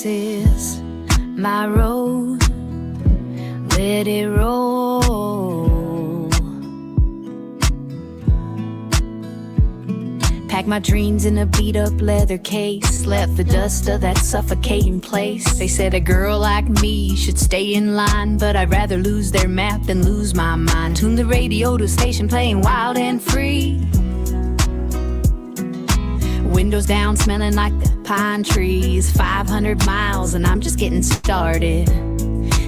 This is my road, let it roll. Pack my dreams in a beat up leather case, left the dust of that suffocating place. They said a girl like me should stay in line, but I'd rather lose their map than lose my mind. Tune the radio to a station playing wild and free, windows down, smelling like the pine trees. 500 miles and I'm just getting started.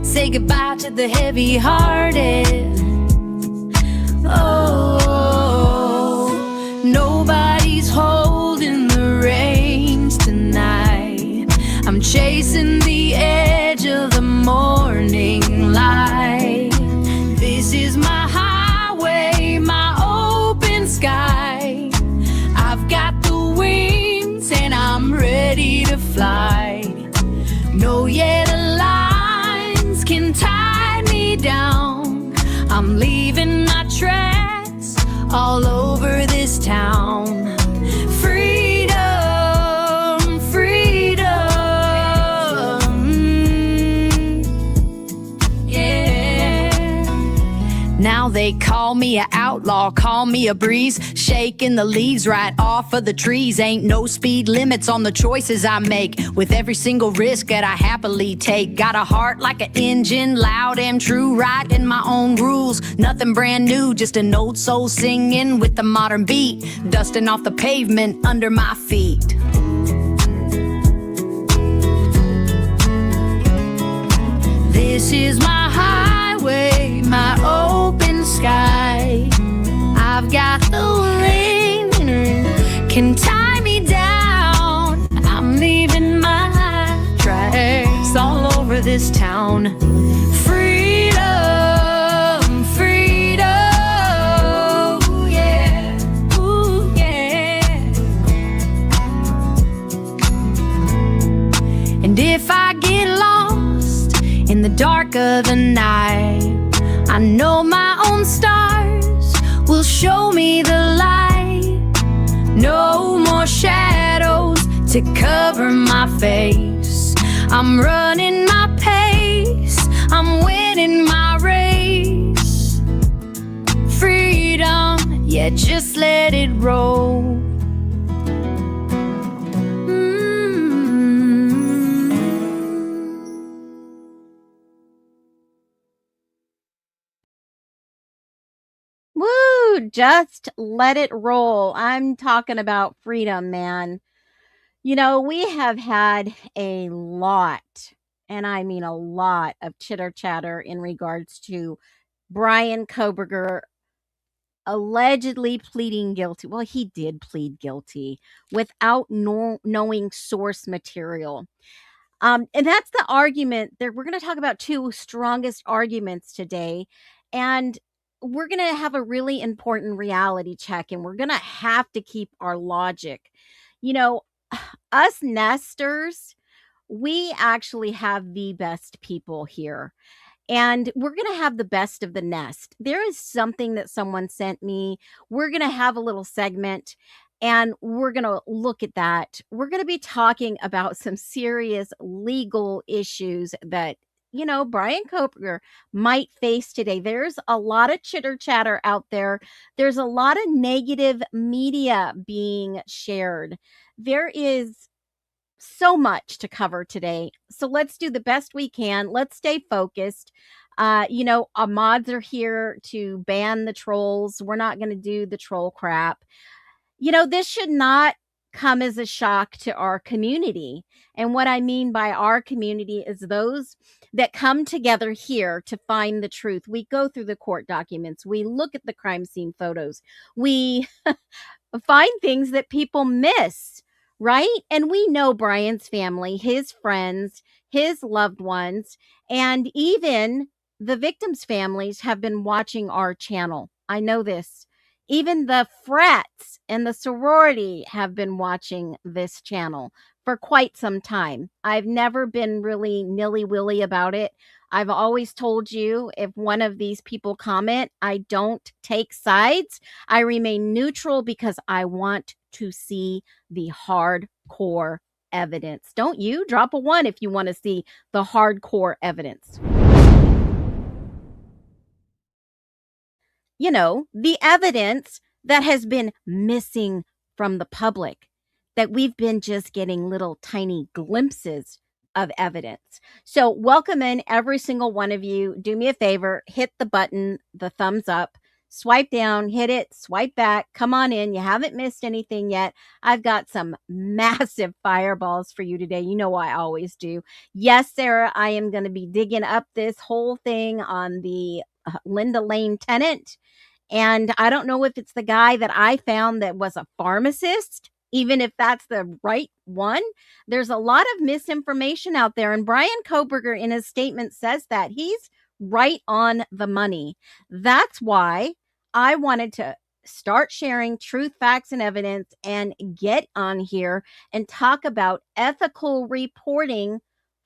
Say goodbye to the heavy-hearted. Oh, nobody's holding the reins tonight. I'm chasing the edge of the morning light. This is my highway, my open sky. I've got the wings and I'm ready to fly. No, yeah, the lines can tie me down. I'm leaving my tracks all over this town. Freedom, freedom, yeah. Now they call me an outlaw, call me a breeze, shaking the leaves right off of the trees. Ain't no speed limits on the choices I make, with every single risk that I happily take. Got a heart like an engine, loud and true, writing my own rules. Nothing brand new, just an old soul singing with the modern beat, dusting off the pavement under my feet. This is my highway, my open sky. I've got the wind, can tie me down. I'm leaving my tracks all over this town. Freedom, freedom, yeah, ooh, yeah. And if I get lost in the dark of the night, I know my own stars will show me the light. No more shadows to cover my face. I'm running my pace, I'm winning my race. Freedom, yeah, just let it roll. Woo! Just let it roll. I'm talking about freedom, man. You know, we have had a lot, and I mean a lot, of chitter chatter in regards to Brian Koberger allegedly pleading guilty. Well, he did plead guilty without knowing source material. And that's the argument there. We're going to talk about two strongest arguments today. And we're going to have a really important reality check, and we're going to have to keep our logic. You know, us nesters, we actually have the best people here. And we're going to have the best of the nest. There is something that someone sent me. We're going to have a little segment and we're going to look at that. We're going to be talking about some serious legal issues that, you know, Brian Koberger might face today. There's a lot of chitter chatter out there. There's a lot of negative media being shared. There is so much to cover today. So let's do the best we can. Let's stay focused. You know, our mods are here to ban the trolls. We're not going to do the troll crap. You know, this should not come as a shock to our community. And what I mean by our community is those that come together here to find the truth. We go through the court documents. We look at the crime scene photos. We find things that people miss. Right? And we know Brian's family, his friends, his loved ones, and even the victims' families have been watching our channel. I know this. Even the frats and the sorority have been watching this channel for quite some time. I've never been really nilly-willy about it. I've always told you, if one of these people comment, I don't take sides. I remain neutral because I want to see the hardcore evidence. Don't you? Drop a 1 if you want to see the hardcore evidence. You know, the evidence that has been missing from the public, that we've been just getting little tiny glimpses of evidence. So, welcome in every single one of you. Do me a favor, hit the button, the thumbs up, swipe down, hit it, swipe back, come on in. You haven't missed anything yet. I've got some massive fireballs for you today. You know I always do. Yes, Sarah, I am going to be digging up this whole thing on the Linda Lane tenant. And I don't know if it's the guy that I found that was a pharmacist, even if that's the right one. There's a lot of misinformation out there. And Brian Koberger in his statement says that he's right on the money. That's why I wanted to start sharing truth, facts, and evidence and get on here and talk about ethical reporting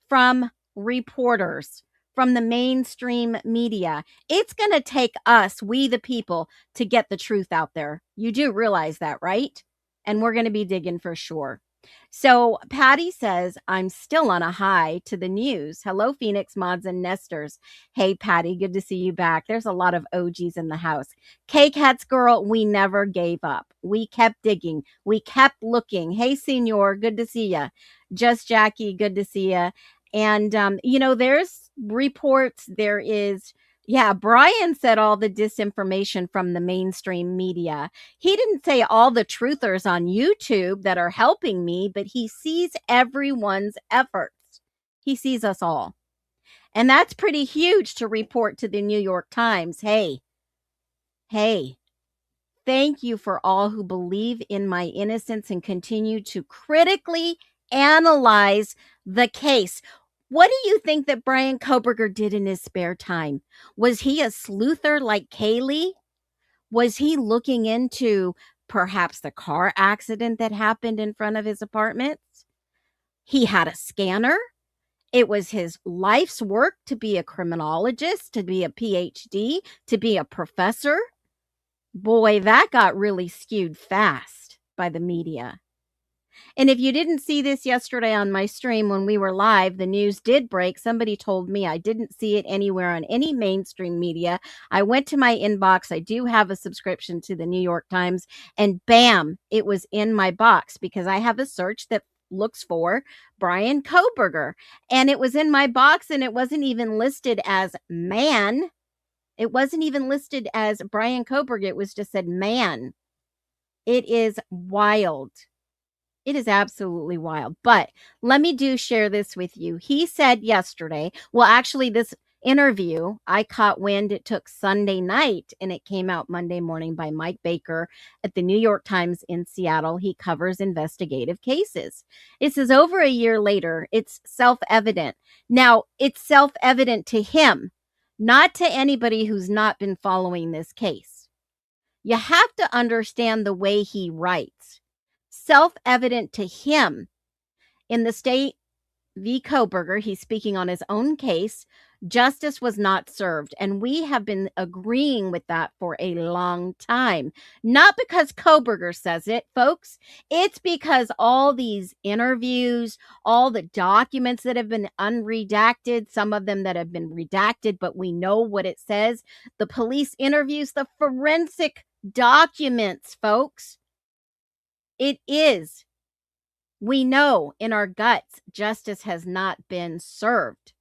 from reporters, from the mainstream media. It's going to take us, we the people, to get the truth out there. You do realize that, right? And we're going to be digging for sure. So Patty says, I'm still on a high to the news. Hello, Phoenix mods and nesters. Hey, Patty, good to see you back. There's a lot of OGs in the house. Cake Hats girl, we never gave up. We kept digging. We kept looking. Hey, Senor, good to see you. Just Jackie, good to see you. And, you know, there's reports, there is, yeah, Brian said all the disinformation from the mainstream media. He didn't say all the truthers on YouTube that are helping me, but he sees everyone's efforts. He sees us all. And that's pretty huge to report to the New York Times. Hey, thank you for all who believe in my innocence and continue to critically analyze the case. What do you think that Brian Koberger did in his spare time? Was he a sleuther like Kaylee? Was he looking into perhaps the car accident that happened in front of his apartment? He had a scanner. It was his life's work to be a criminologist, to be a PhD, to be a professor. Boy, that got really skewed fast by the media. And if you didn't see this yesterday on my stream when we were live, the news did break. Somebody told me I didn't see it anywhere on any mainstream media. I went to my inbox. I do have a subscription to the New York Times, and bam, it was in my box because I have a search that looks for Brian Koberger. And it was in my box, and it wasn't even listed as man. It wasn't even listed as Brian Koberger. It was just said man. It is wild. It is absolutely wild. But let me share this with you. He said yesterday, well, actually, this interview, I caught wind. It took Sunday night and it came out Monday morning by Mike Baker at the New York Times in Seattle. He covers investigative cases. It says over a year later, it's self-evident. Now, it's self-evident to him, not to anybody who's not been following this case. You have to understand the way he writes. Self-evident to him. In the state v. Koberger, he's speaking on his own case, justice was not served. And we have been agreeing with that for a long time. Not because Koberger says it, folks. It's because all these interviews, all the documents that have been unredacted, some of them that have been redacted, but we know what it says. The police interviews, the forensic documents, folks. It is. We know in our guts justice has not been served.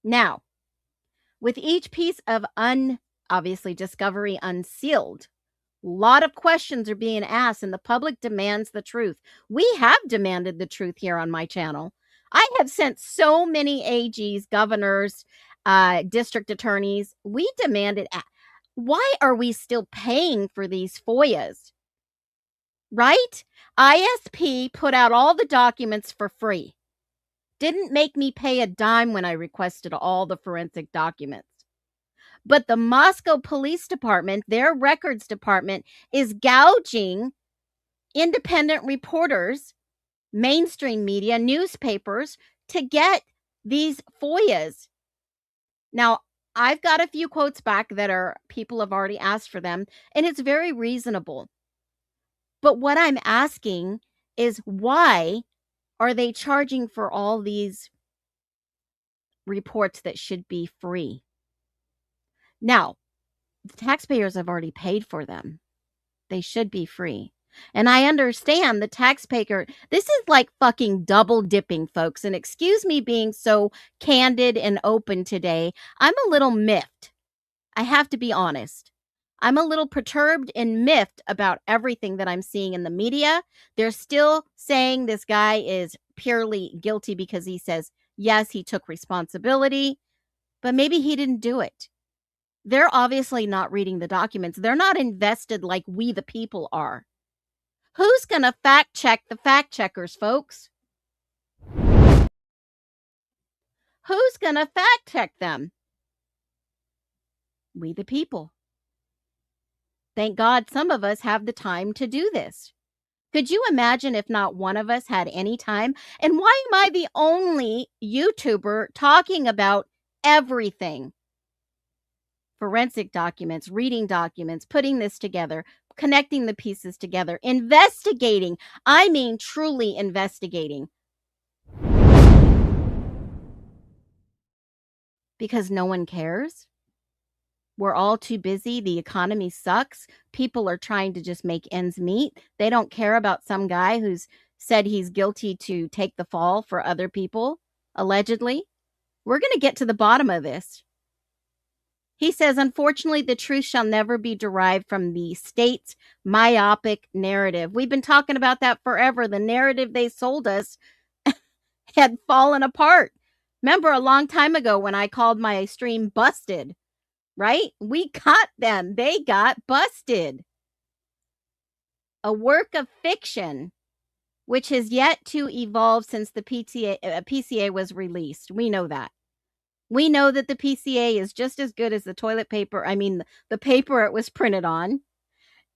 Now, with each piece of obviously discovery unsealed, a lot of questions are being asked and the public demands the truth. We have demanded the truth here on my channel. I have sent so many AGs, governors, district attorneys. We demanded. Why are we still paying for these FOIAs? Right? ISP put out all the documents for free. Didn't make me pay a dime when I requested all the forensic documents. But the Moscow Police Department, their records department, is gouging independent reporters, mainstream media, newspapers to get these FOIAs. Now, I've got a few quotes back that people have already asked for them, and it's very reasonable. But what I'm asking is, why are they charging for all these reports that should be free? Now, the taxpayers have already paid for them. They should be free. And I understand the taxpayer, this is like fucking double dipping, folks. And excuse me being so candid and open today. I'm a little miffed. I have to be honest. I'm a little perturbed and miffed about everything that I'm seeing in the media. They're still saying this guy is purely guilty because he says, yes, he took responsibility, but maybe he didn't do it. They're obviously not reading the documents. They're not invested like we, the people, are. Who's going to fact check the fact checkers, folks? Who's going to fact check them? We, the people. Thank God some of us have the time to do this. Could you imagine if not one of us had any time? And why am I the only YouTuber talking about everything? Forensic documents, reading documents, putting this together, connecting the pieces together, investigating. I mean, truly investigating. Because no one cares. We're all too busy. The economy sucks. People are trying to just make ends meet. They don't care about some guy who's said he's guilty to take the fall for other people, allegedly. We're going to get to the bottom of this. He says, unfortunately, the truth shall never be derived from the state's myopic narrative. We've been talking about that forever. The narrative they sold us had fallen apart. Remember a long time ago when I called my stream busted, right? We got them. They got busted. A work of fiction, which has yet to evolve since the PCA was released. We know that. We know that the PCA is just as good as the toilet paper. I mean, the paper it was printed on.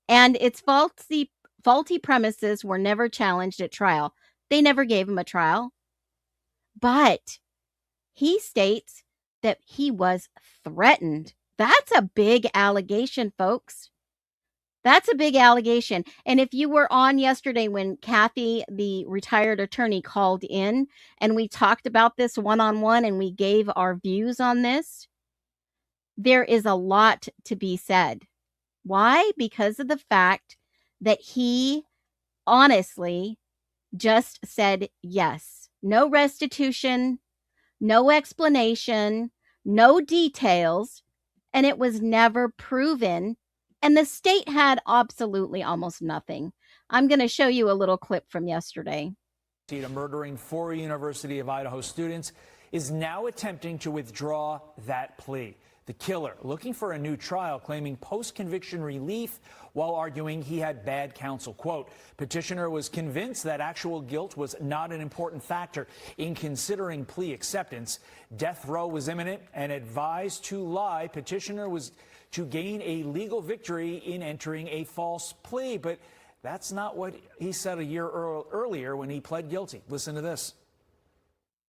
And its faulty premises were never challenged at trial. They never gave him a trial. But he states that he was threatened. That's a big allegation, folks. That's a big allegation. And if you were on yesterday when Kathy, the retired attorney, called in and we talked about this one-on-one and we gave our views on this, there is a lot to be said. Why? Because of the fact that he honestly just said yes. No restitution, no explanation, no details, and it was never proven. And the state had absolutely almost nothing. I'm going to show you a little clip from yesterday. Murdering 4 University of Idaho students is now attempting to withdraw that plea. The killer looking for a new trial, claiming post-conviction relief while arguing he had bad counsel. Quote, petitioner was convinced that actual guilt was not an important factor in considering plea acceptance. Death row was imminent and advised to lie. Petitioner was to gain a legal victory in entering a false plea. But that's not what he said a year earlier when he pled guilty. Listen to this.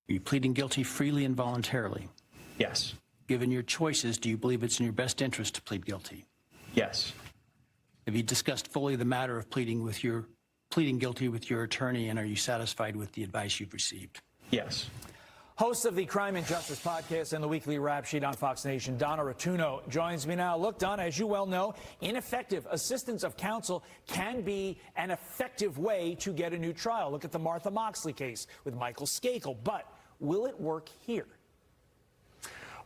Are you pleading guilty freely and voluntarily? Yes. Given your choices, do you believe it's in your best interest to plead guilty? Yes. Have you discussed fully the matter of pleading guilty with your attorney, and are you satisfied with the advice you've received? Yes. Host of the Crime and Justice podcast and the weekly rap sheet on Fox Nation, Donna Rotuno, joins me now. Look, Donna, as you well know, ineffective assistance of counsel can be an effective way to get a new trial. Look at the Martha Moxley case with Michael Skakel. But will it work here?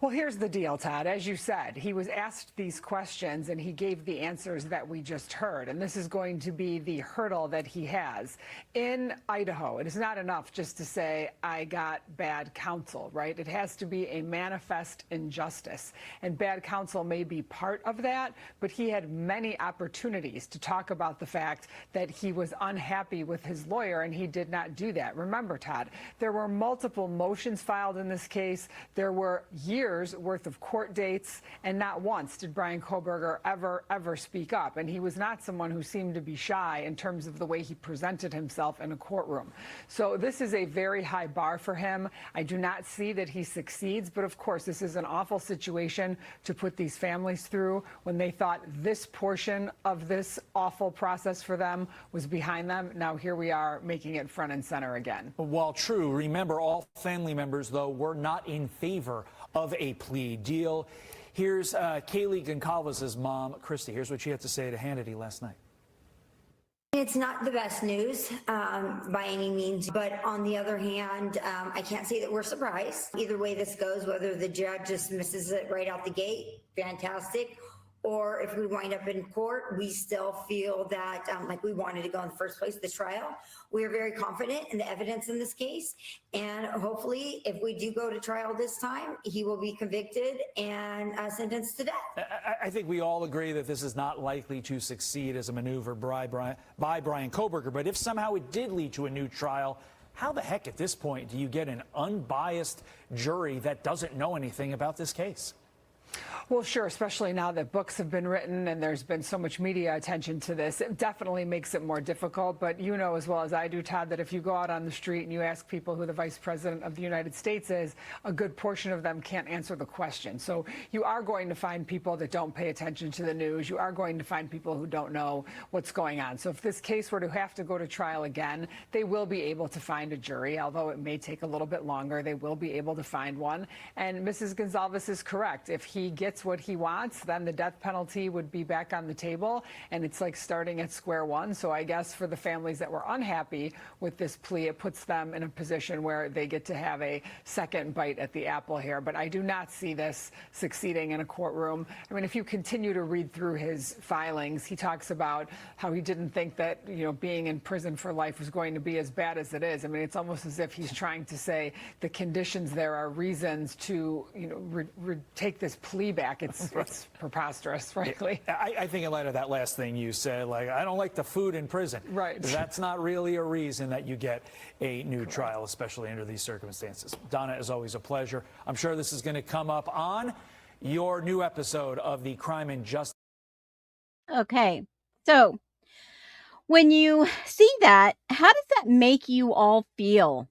Well, here's the deal, Todd. As you said, he was asked these questions and he gave the answers that we just heard. And this is going to be the hurdle that he has. In Idaho, it is not enough just to say, I got bad counsel, right? It has to be a manifest injustice. And bad counsel may be part of that, but he had many opportunities to talk about the fact that he was unhappy with his lawyer and he did not do that. Remember, Todd, there were multiple motions filed in this case. There were years years worth of court dates, and not once did Brian Kohberger ever speak up. And he was not someone who seemed to be shy in terms of the way he presented himself in a courtroom. So this is a very high bar for him. I do not see that he succeeds, but of course, this is an awful situation to put these families through when they thought this portion of this awful process for them was behind them. Now here we are making it front and center again. While true, remember, all family members, though, were not in favor of a plea deal. Here's Kaylee Goncalves' mom, Christy. Here's what she had to say to Hannity last night. It's not the best news by any means, but on the other hand, I can't say that we're surprised. Either way this goes, whether the judge dismisses it right out the gate, fantastic, or if we wind up in court, we still feel that like we wanted to go in the first place, the trial. We are very confident in the evidence in this case. And hopefully, if we do go to trial this time, he will be convicted and sentenced to death. I think we all agree that this is not likely to succeed as a maneuver by Brian Kohberger. But if somehow it did lead to a new trial, how the heck at this point do you get an unbiased jury that doesn't know anything about this case? Well, sure, especially now that books have been written and there's been so much media attention to this. It definitely makes it more difficult. But you know as well as I do, Todd, that if you go out on the street and you ask people who the Vice President of the United States is, a good portion of them can't answer the question. So you are going to find people that don't pay attention to the news. You are going to find people who don't know what's going on. So if this case were to have to go to trial again, they will be able to find a jury, although it may take a little bit longer. They will be able to find one. And Mrs. Gonzalez is correct. If he gets what he wants, then the death penalty would be back on the table, and it's like starting at square one. So I guess for the families that were unhappy with this plea, it puts them in a position where they get to have a second bite at the apple here. But I do not see this succeeding in a courtroom. I mean, if you continue to read through his filings, he talks about how he didn't think that, you know, being in prison for life was going to be as bad as it is. I mean, it's almost as if he's trying to say the conditions there are reasons to, you know, take this plea back. It's preposterous, frankly. I think in light of that last thing you said, like, I don't like the food in prison. Right. That's not really a reason that you get a new trial, especially under these circumstances. Donna, as always, a pleasure. I'm sure this is going to come up on your new episode of the Crime and Justice. Okay, so when you see that, how does that make you all feel?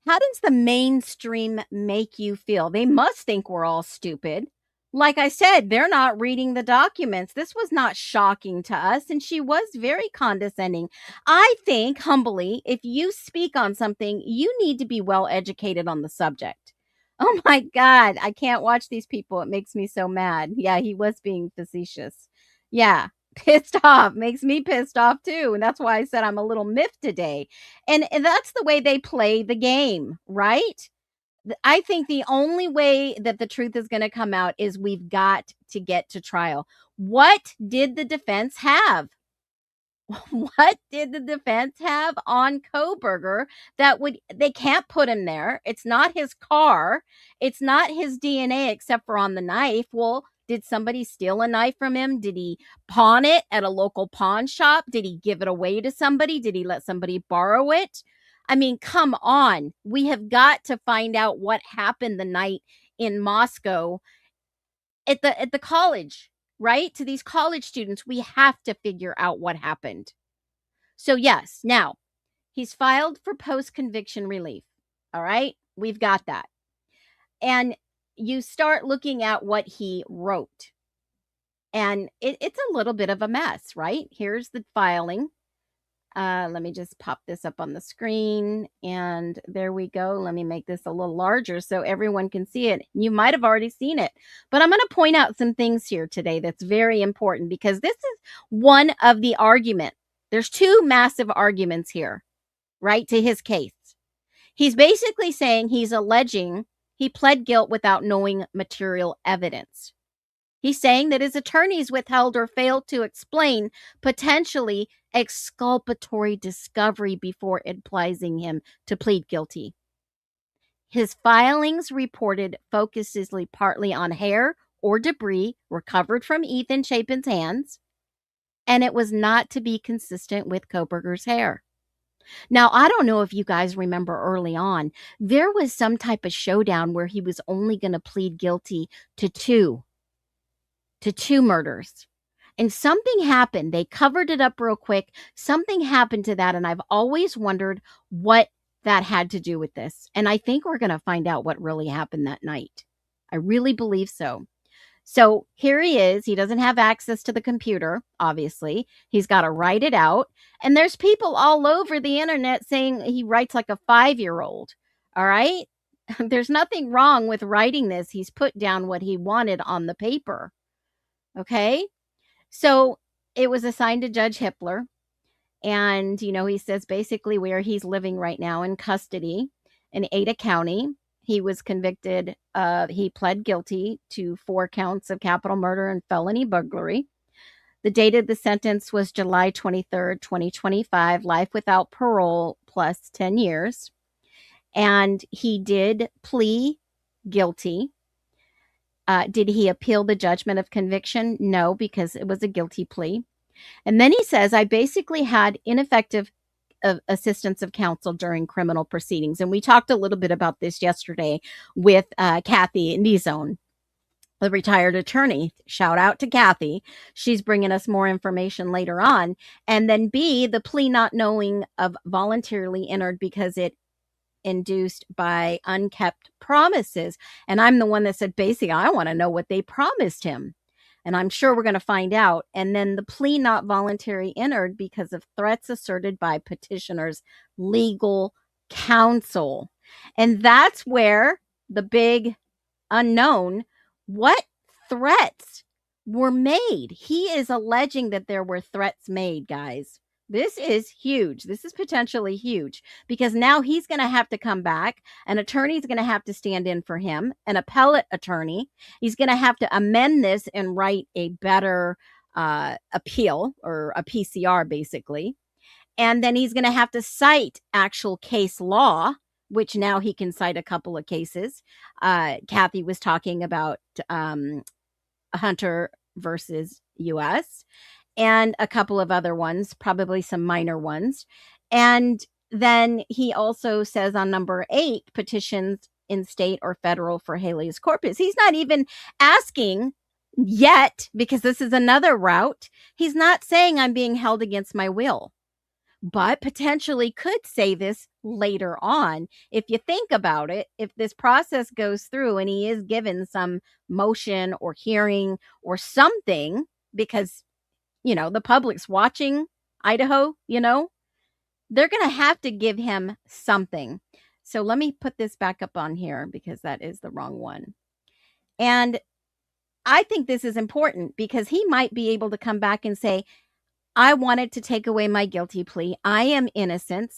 How does the mainstream make you feel? They must think we're all stupid. Like I said, they're not reading the documents. This was not shocking to us, and she was very condescending. I think, humbly, if you speak on something, you need to be well educated on the subject. Oh my God, I can't watch these people. It makes me so mad. Yeah, he was being facetious. Yeah, pissed off. Makes me pissed off too. And that's why I said I'm a little miffed today. And that's the way they play the game, right? I think the only way that the truth is going to come out is we've got to get to trial. What did the defense have? What did the defense have on Kohberger that they can't put him there? It's not his car. It's not his DNA except for on the knife. Well, did somebody steal a knife from him? Did he pawn it at a local pawn shop? Did he give it away to somebody? Did he let somebody borrow it? I mean, come on. We have got to find out what happened the night in Moscow at the college, right? To these college students, we have to figure out what happened. So yes, now he's filed for post-conviction relief. All right, we've got that. And you start looking at what he wrote. And it's a little bit of a mess, right? Here's the filing. Let me just pop this up on the screen, and there we go. Let me make this a little larger so everyone can see it. You might have already seen it, but I'm going to point out some things here today that's very important because this is one of the arguments. There's two massive arguments here, right, to his case. He's basically saying he's alleging he pled guilt without knowing material evidence. He's saying that his attorneys withheld or failed to explain potentially exculpatory discovery before advising him to plead guilty. His filings reported focuses partly on hair or debris recovered from Ethan Chapin's hands, and it was not to be consistent with Kohberger's hair. Now, I don't know if you guys remember early on, there was some type of showdown where he was only going to plead guilty to two murders. And something happened. They covered it up real quick. Something happened to that. And I've always wondered what that had to do with this. And I think we're going to find out what really happened that night. I really believe so. So here he is. He doesn't have access to the computer, obviously. He's got to write it out. And there's people all over the internet saying he writes like a 5-year-old. All right. There's nothing wrong with writing this. He's put down what he wanted on the paper. Okay. So it was assigned to Judge Hippler. And, he says basically where he's living right now in custody in Ada County. He was convicted he pled guilty to 4 counts of capital murder and felony burglary. The date of the sentence was July 23rd, 2025, life without parole plus 10 years. And he did plea guilty. Did he appeal the judgment of conviction? No, because it was a guilty plea. And then he says, I basically had ineffective assistance of counsel during criminal proceedings. And we talked a little bit about this yesterday with Kathy Nizone, the retired attorney. Shout out to Kathy. She's bringing us more information later on. And then B, the plea not knowing of voluntarily entered because it induced by unkept promises. And I'm the one that said, basically, I want to know what they promised him. And I'm sure we're going to find out. And then the plea not voluntary entered because of threats asserted by petitioner's legal counsel. And that's where the big unknown, what threats were made? He is alleging that there were threats made, guys. This is huge. This is potentially huge because now he's going to have to come back. An attorney is going to have to stand in for him, an appellate attorney. He's going to have to amend this and write a better appeal or a PCR, basically. And then he's going to have to cite actual case law, which now he can cite a couple of cases. Kathy was talking about Hunter versus U.S., and a couple of other ones, probably some minor ones. And then he also says on number 8, petitions in state or federal for habeas corpus. He's not even asking yet, because this is another route. He's not saying I'm being held against my will, but potentially could say this later on. If you think about it, if this process goes through and he is given some motion or hearing or something, because the public's watching Idaho, they're going to have to give him something. So let me put this back up on here because that is the wrong one. And I think this is important because he might be able to come back and say, I wanted to take away my guilty plea. I am innocent.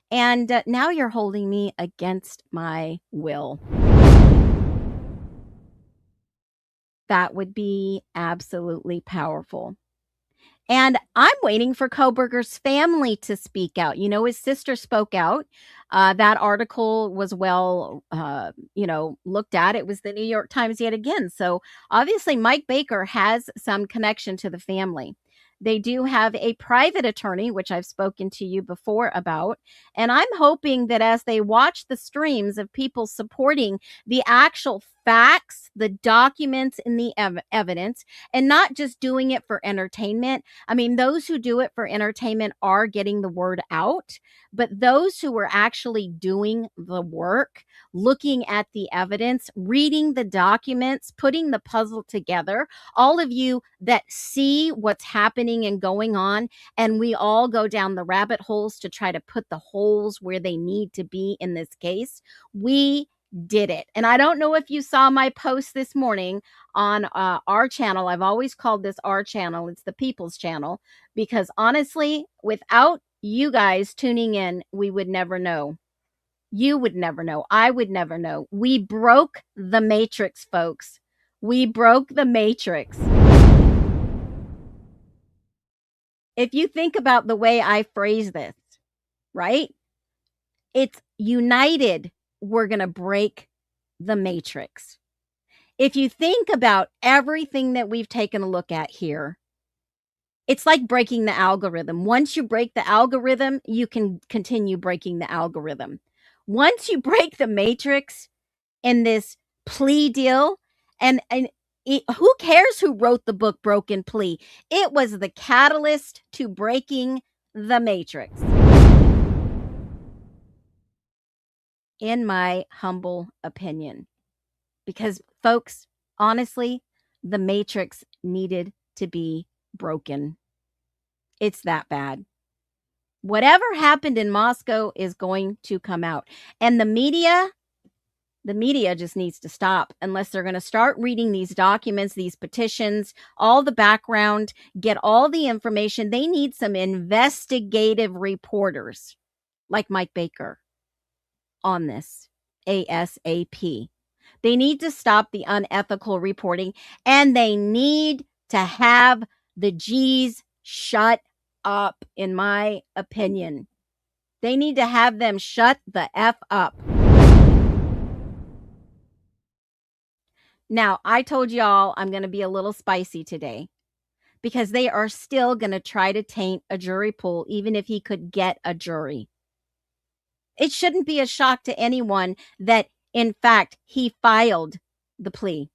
And now you're holding me against my will. That would be absolutely powerful. And I'm waiting for Kohberger's family to speak out. His sister spoke out. That article was well, looked at. It was the New York Times yet again. So obviously Mike Baker has some connection to the family. They do have a private attorney, which I've spoken to you before about. And I'm hoping that as they watch the streams of people supporting the actual facts, the documents, and the evidence, and not just doing it for entertainment. I mean, those who do it for entertainment are getting the word out, but those who are actually doing the work, looking at the evidence, reading the documents, putting the puzzle together, all of you that see what's happening and going on, and we all go down the rabbit holes to try to put the holes where they need to be in this case, we did it. And I don't know if you saw my post this morning on our channel. I've always called this our channel. It's the people's channel, because honestly, without you guys tuning in, we would never know. You would never know. I would never know. We broke the matrix, folks. We broke the matrix. If you think about the way I phrase this, right? It's united. We're going to break the matrix. If you think about everything that we've taken a look at here, It's like breaking the algorithm. Once you break the algorithm, you can continue breaking the algorithm. Once you break the matrix in this plea deal, and who cares who wrote the book Broken Plea? It was the catalyst to breaking the matrix. In my humble opinion. Because, folks, honestly, the matrix needed to be broken. It's that bad. Whatever happened in Moscow is going to come out. And the media just needs to stop unless they're going to start reading these documents, these petitions, all the background, get all the information. They need some investigative reporters like Mike Baker on this ASAP. They need to stop the unethical reporting, and they need to have the G's shut up, in my opinion. They need to have them shut the F up. Now, I told y'all I'm going to be a little spicy today because they are still going to try to taint a jury pool, even if he could get a jury. It shouldn't be a shock to anyone that, in fact, he filed the plea.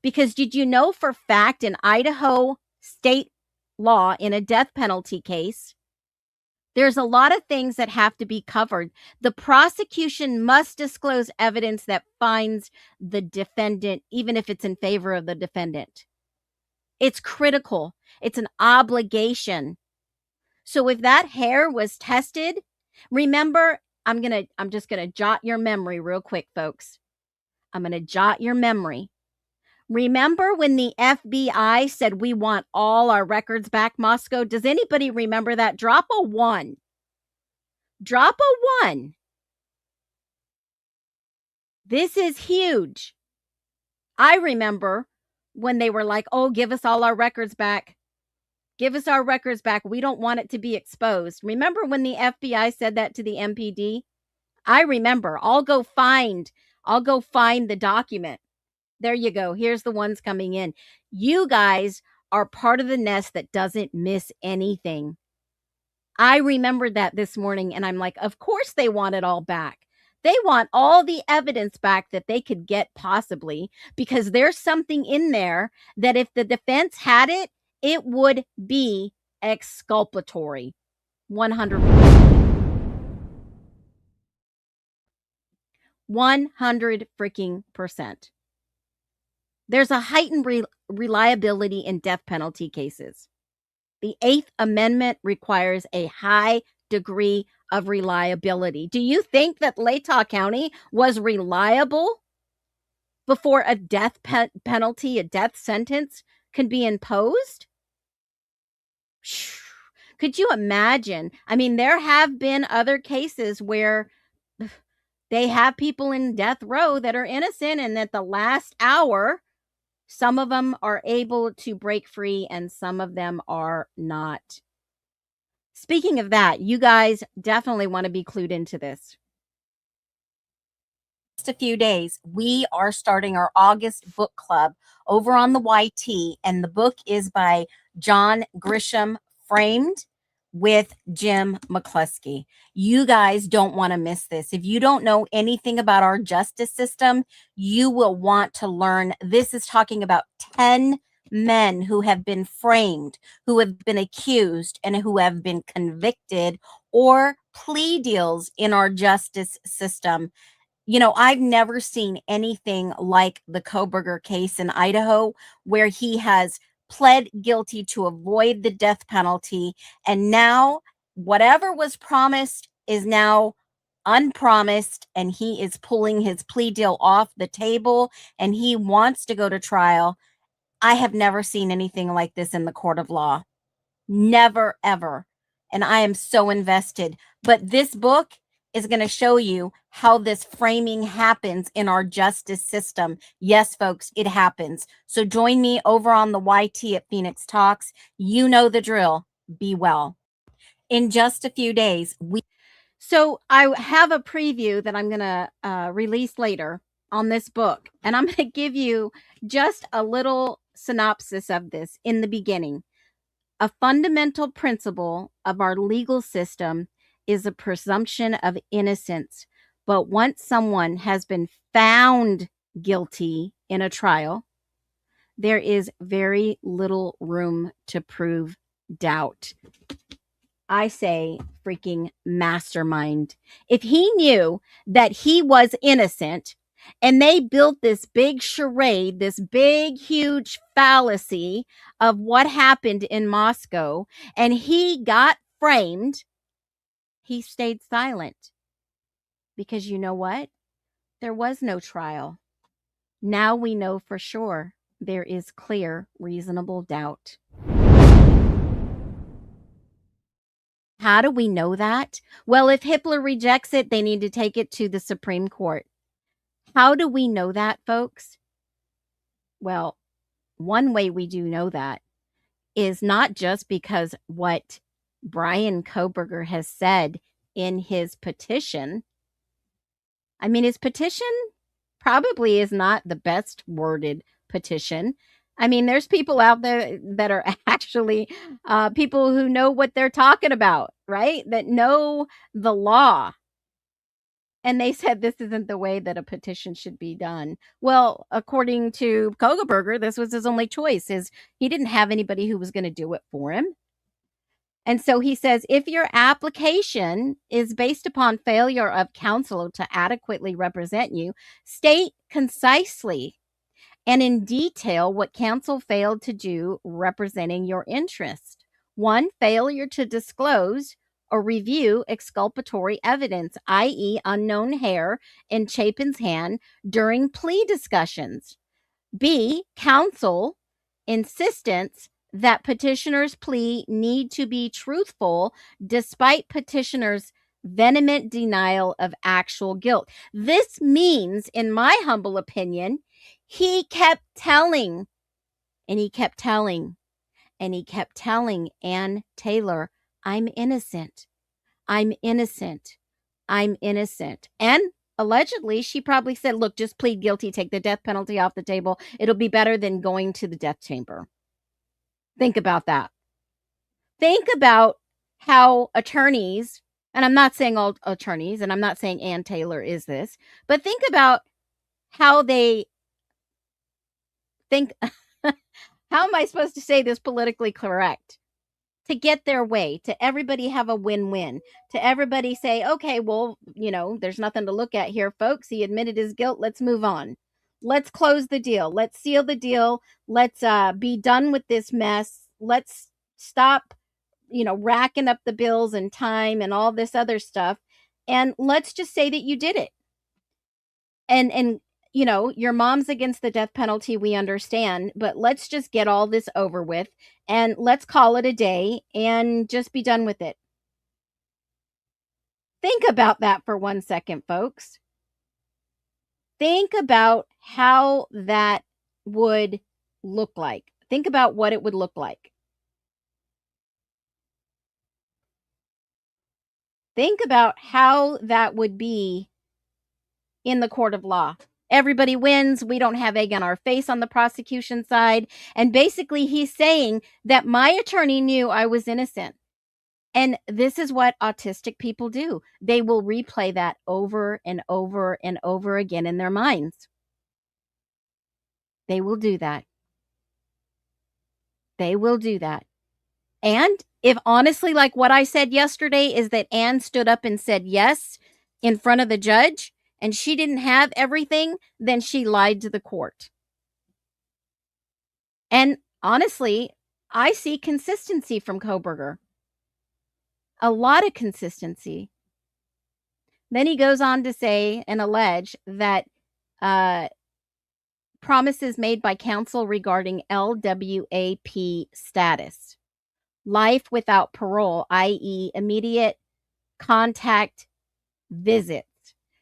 Because did you know for fact in Idaho state law, in a death penalty case, there's a lot of things that have to be covered. The prosecution must disclose evidence that finds the defendant, even if it's in favor of the defendant. It's critical. It's an obligation. So if that hair was tested, remember, I'm just going to jot your memory real quick, folks. I'm going to jot your memory. Remember when the FBI said we want all our records back, Moscow? Does anybody remember that? Drop a 1. Drop a 1. This is huge. I remember when they were like, oh, give us all our records back. Give us our records back. We don't want it to be exposed. Remember when the FBI said that to the MPD? I remember. I'll go find the document. There you go. Here's the ones coming in. You guys are part of the nest that doesn't miss anything. I remembered that this morning, and I'm like, of course they want it all back. They want all the evidence back that they could get possibly, because there's something in there that if the defense had it, it would be exculpatory. 100%. 100 freaking percent. There's a heightened reliability in death penalty cases. The 8th Amendment requires a high degree of reliability. Do you think that Latah County was reliable before a death penalty, a death sentence can be imposed? Could you imagine? I mean, there have been other cases where they have people in death row that are innocent, and at the last hour, some of them are able to break free and some of them are not. Speaking of that, you guys definitely want to be clued into this. Just a few days, we are starting our August book club over on the YT, and the book is by John Grisham, Framed, with Jim McCluskey. You guys don't want to miss this. If you don't know anything about our justice system, you will want to learn. This is talking about 10 men who have been framed, who have been accused, and who have been convicted or plea deals in our justice system. You know, I've never seen anything like the Koberger case in Idaho, where he has pled guilty to avoid the death penalty. And now whatever was promised is now unpromised, and he is pulling his plea deal off the table, and he wants to go to trial. I have never seen anything like this in the court of law. Never, ever. And I am so invested. But this book is going to show you how this framing happens in our justice system. Yes, folks, it happens. So join me over on the YT at Phoenix Talks. You know the drill. Be well. In just a few days, So I have a preview that I'm going to release later on this book. And I'm going to give you just a little synopsis of this in the beginning. A fundamental principle of our legal system is a presumption of innocence. But once someone has been found guilty in a trial, there is very little room to prove doubt. I say freaking mastermind. If he knew that he was innocent and they built this big charade, this big, huge fallacy of what happened in Moscow, and he got framed, he stayed silent. Because you know what? There was no trial. Now we know for sure there is clear, reasonable doubt. How do we know that? Well, if Hitler rejects it, they need to take it to the Supreme Court. How do we know that, folks? Well, one way we do know that is not just because what Brian Kohberger has said in his petition. I mean, his petition probably is not the best worded petition. I mean, there's people out there that are actually people who know what they're talking about, right? That know the law. And they said this isn't the way that a petition should be done. Well, according to Kogelberger, this was his only choice, is he didn't have anybody who was going to do it for him. And so he says, if your application is based upon failure of counsel to adequately represent you, state concisely and in detail what counsel failed to do representing your interest. 1, failure to disclose or review exculpatory evidence, i.e. unknown hair in Chapin's hand during plea discussions. B, counsel insistence that petitioner's plea need to be truthful despite petitioner's vehement denial of actual guilt. This means, in my humble opinion, he kept telling, and he kept telling, and he kept telling Ann Taylor, I'm innocent. I'm innocent. I'm innocent. And allegedly, she probably said, look, just plead guilty, take the death penalty off the table. It'll be better than going to the death chamber. Think about that. Think about how attorneys, and I'm not saying all attorneys, and I'm not saying Ann Taylor is this, but think about how they think, how am I supposed to say this politically correct? To get their way, to everybody have a win-win, to everybody say, okay, well, you know, there's nothing to look at here, folks. He admitted his guilt. Let's move on. Let's close the deal. Let's seal the deal. Let's be done with this mess. Let's stop, you know, racking up the bills and time and all this other stuff. And let's just say that you did it. And you know, your mom's against the death penalty, we understand, but let's just get all this over with and let's call it a day and just be done with it. Think about that for 1 second, folks. Think about how that would look like. Think about what it would look like. Think about how that would be in the court of law. Everybody wins. We don't have egg on our face on the prosecution side. And basically, he's saying that my attorney knew I was innocent. And this is what autistic people do. They will replay that over and over and over again in their minds. They will do that. They will do that. And if honestly, like what I said yesterday, is that Ann stood up and said yes in front of the judge, and she didn't have everything, then she lied to the court. And honestly, I see consistency from Kohberger. A lot of consistency. Then he goes on to say and allege that promises made by counsel regarding LWAP status, life without parole, i.e. immediate contact visits.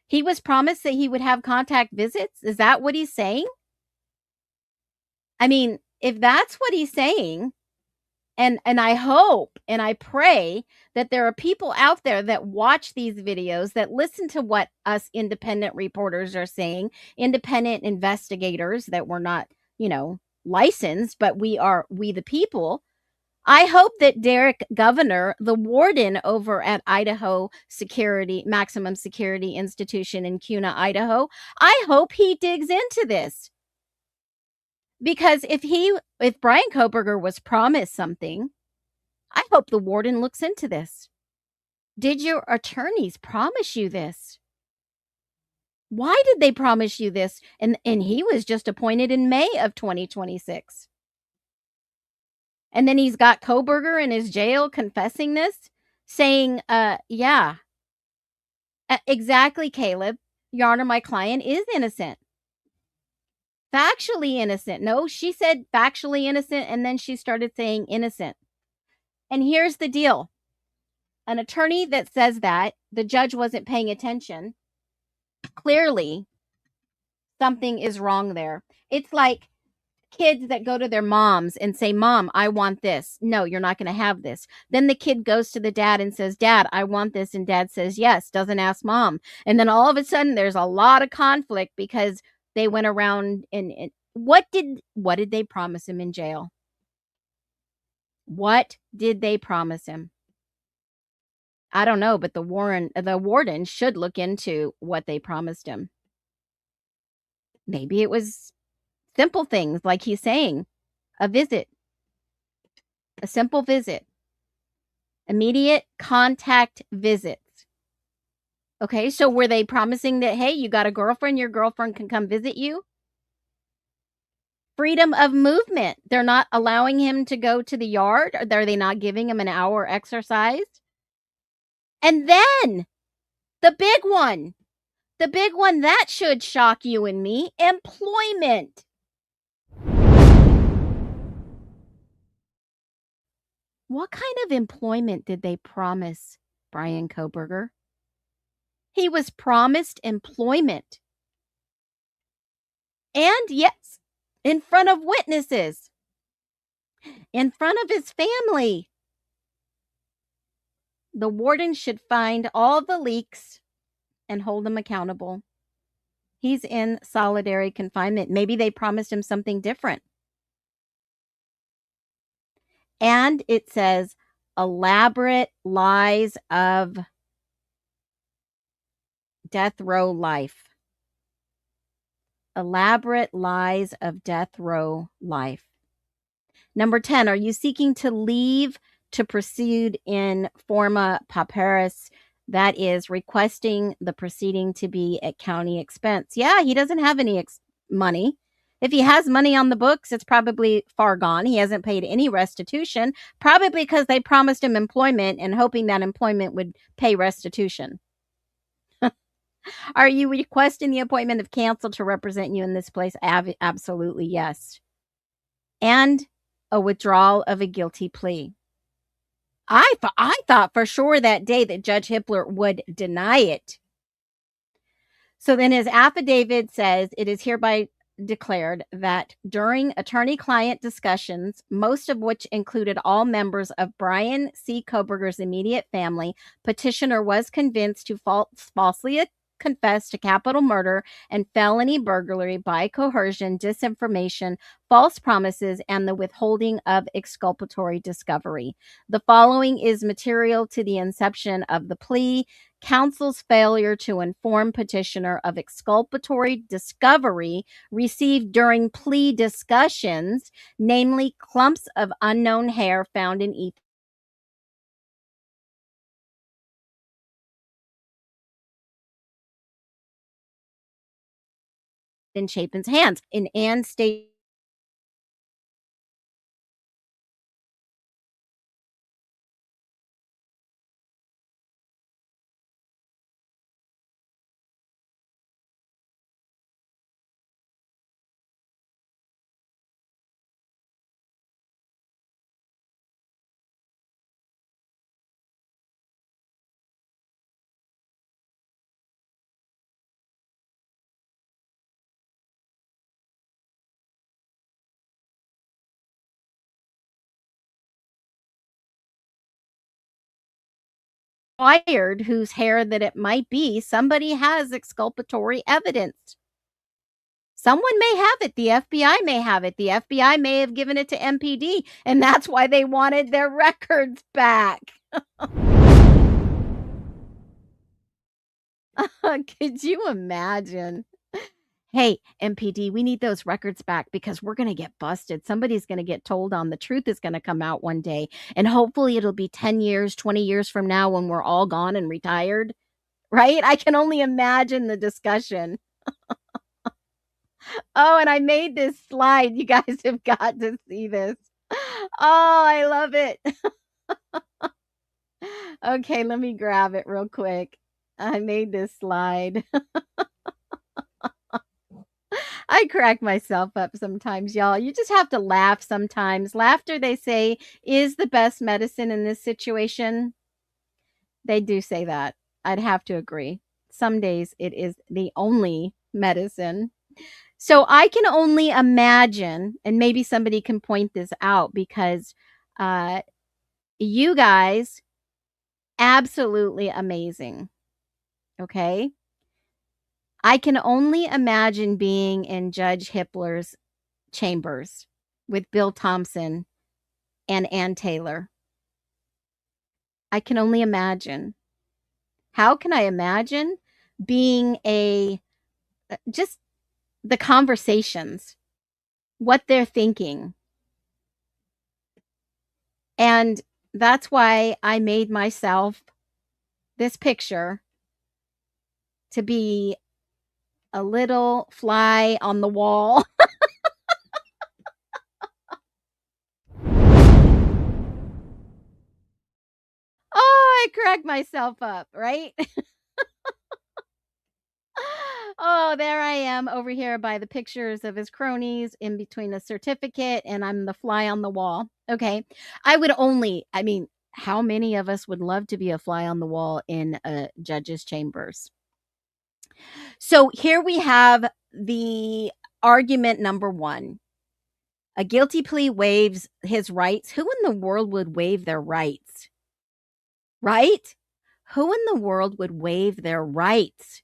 He was promised that he would have contact visits? Is that what he's saying? I mean, if that's what he's saying, and I hope and I pray that there are people out there that watch these videos, that listen to what us independent reporters are saying, independent investigators that we're not, you know, licensed, but we the people. I hope that Derek Governor, the warden over at Idaho Maximum Security Institution in Kuna, Idaho, I hope he digs into this. Because if Brian Koberger was promised something, I hope the warden looks into this. Did your attorneys promise you this? Why did they promise you this? And he was just appointed in May of 2026. And then he's got Koberger in his jail confessing this, saying, yeah, exactly, Caleb. Your Honor, my client is innocent. Factually innocent. No, she said factually innocent, and then she started saying innocent. And here's the deal. An attorney that says that, the judge wasn't paying attention. Clearly, something is wrong there. It's like kids that go to their moms and say, Mom, I want this. No, you're not going to have this. Then the kid goes to the dad and says, Dad, I want this. And dad says, yes, doesn't ask mom. And then all of a sudden there's a lot of conflict because they went around and what did they promise him in jail? What did they promise him? I don't know, but the warden should look into what they promised him. Maybe it was simple things like he's saying, a visit, a simple visit, immediate contact visits. Okay, so were they promising that, hey, you got a girlfriend, your girlfriend can come visit you? Freedom of movement. They're not allowing him to go to the yard. Are they not giving him an hour exercise? And then the big one that should shock you and me, employment. What kind of employment did they promise Brian Koberger? He was promised employment. And yes, in front of witnesses, in front of his family. The warden should find all the leaks and hold him accountable. He's in solitary confinement. Maybe they promised him something different. And it says elaborate lies of death row life. Elaborate lies of death row life. Number 10, are you seeking to leave to proceed in forma pauperis? That is requesting the proceeding to be at county expense. Yeah, he doesn't have any money. If he has money on the books, it's probably far gone. He hasn't paid any restitution, probably because they promised him employment and hoping that employment would pay restitution. Are you requesting the appointment of counsel to represent you in this place? Absolutely, yes. And a withdrawal of a guilty plea. I thought for sure that day that Judge Hippler would deny it. So then his affidavit says it is hereby declared that during attorney-client discussions, most of which included all members of Brian C. Koberger's immediate family, petitioner was convinced to falsely confess to capital murder and felony burglary by coercion, disinformation, false promises, and the withholding of exculpatory discovery. The following is material to the inception of the plea. Counsel's failure to inform petitioner of exculpatory discovery received during plea discussions, namely clumps of unknown hair found in Ethan Chapin's hands. In Ann State acquired whose hair that it might be, somebody has exculpatory evidence. Someone may have it. The FBI may have it. The FBI may have given it to MPD, and that's why they wanted their records back. Could you imagine? Hey, MPD, we need those records back because we're going to get busted. Somebody's going to get told on. The truth is going to come out one day. And hopefully it'll be 10 years, 20 years from now when we're all gone and retired. Right? I can only imagine the discussion. Oh, and I made this slide. You guys have got to see this. Oh, I love it. Okay, let me grab it real quick. I made this slide. I crack myself up sometimes, y'all. You just have to laugh sometimes. Laughter, they say, is the best medicine in this situation. They do say that. I'd have to agree. Some days it is the only medicine. So I can only imagine, and maybe somebody can point this out because you guys, absolutely amazing. Okay? I can only imagine being in Judge Hippler's chambers with Bill Thompson and Ann Taylor. I can only imagine. How can I imagine being just the conversations, what they're thinking? And that's why I made myself this picture to be a little fly on the wall. Oh, I cracked myself up, right? Oh, there I am over here by the pictures of his cronies in between a certificate, and I'm the fly on the wall. Okay. How many of us would love to be a fly on the wall in a judge's chambers? So here we have the argument number one. A guilty plea waives his rights. Who in the world would waive their rights? Right? Who in the world would waive their rights?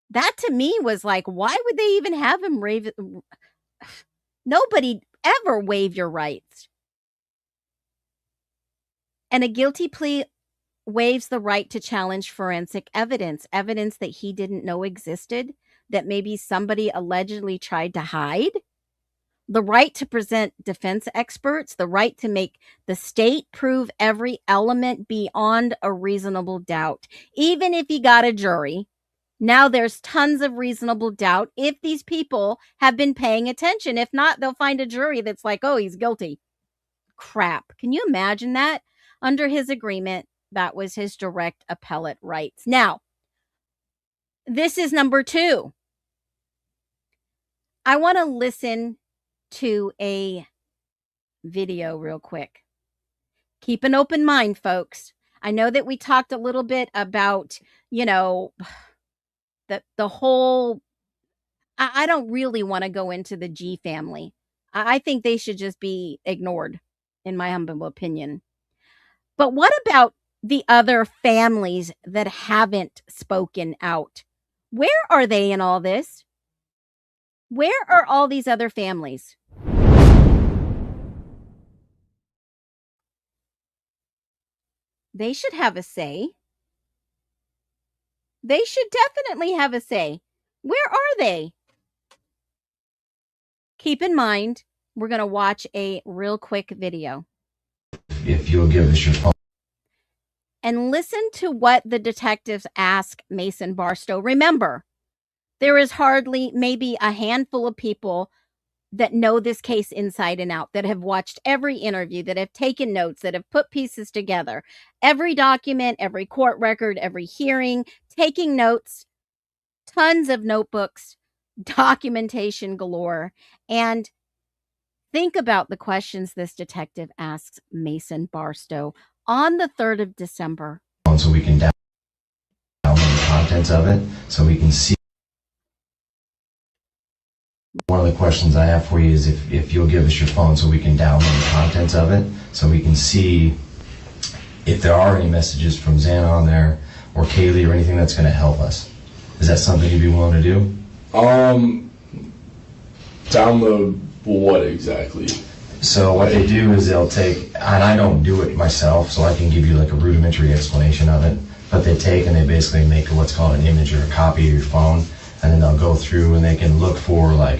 That to me was like, why would they even have him waive? Nobody ever waive your rights. And a guilty plea waives the right to challenge forensic evidence that he didn't know existed, that maybe somebody allegedly tried to hide. The right to present defense experts, the right to make the state prove every element beyond a reasonable doubt. Even if you got a jury, now there's tons of reasonable doubt if these people have been paying attention. If not, they'll find a jury that's like, oh, he's guilty. Crap. Can you imagine that? Under his agreement, that was his direct appellate rights. Now, this is number two. I want to listen to a video real quick. Keep an open mind, folks. I know that we talked a little bit about, the whole, I don't really want to go into the G family. I think they should just be ignored, in my humble opinion. But what about the other families that haven't spoken out? Where are they in all this? Where are all these other families? They should have a say. They should definitely have a say. Where are they? Keep in mind, we're going to watch a real quick video. If you'll give us your phone. And listen to what the detectives ask Mason Barstow. Remember, there is hardly maybe a handful of people that know this case inside and out, that have watched every interview, that have taken notes, that have put pieces together. Every document, every court record, every hearing, taking notes, tons of notebooks, documentation galore. And think about the questions this detective asks Mason Barstow on the 3rd of December. So we can download the contents of it, so we can see. One of the questions I have for you is if you'll give us your phone so we can download the contents of it, so we can see if there are any messages from Xana on there or Kaylee or anything that's going to help us. Is that something you'd be willing to do? Download what exactly? So what they do is they'll take, and I don't do it myself, so I can give you like a rudimentary explanation of it, but they take and they basically make what's called an image or a copy of your phone, and then they'll go through and they can look for, like,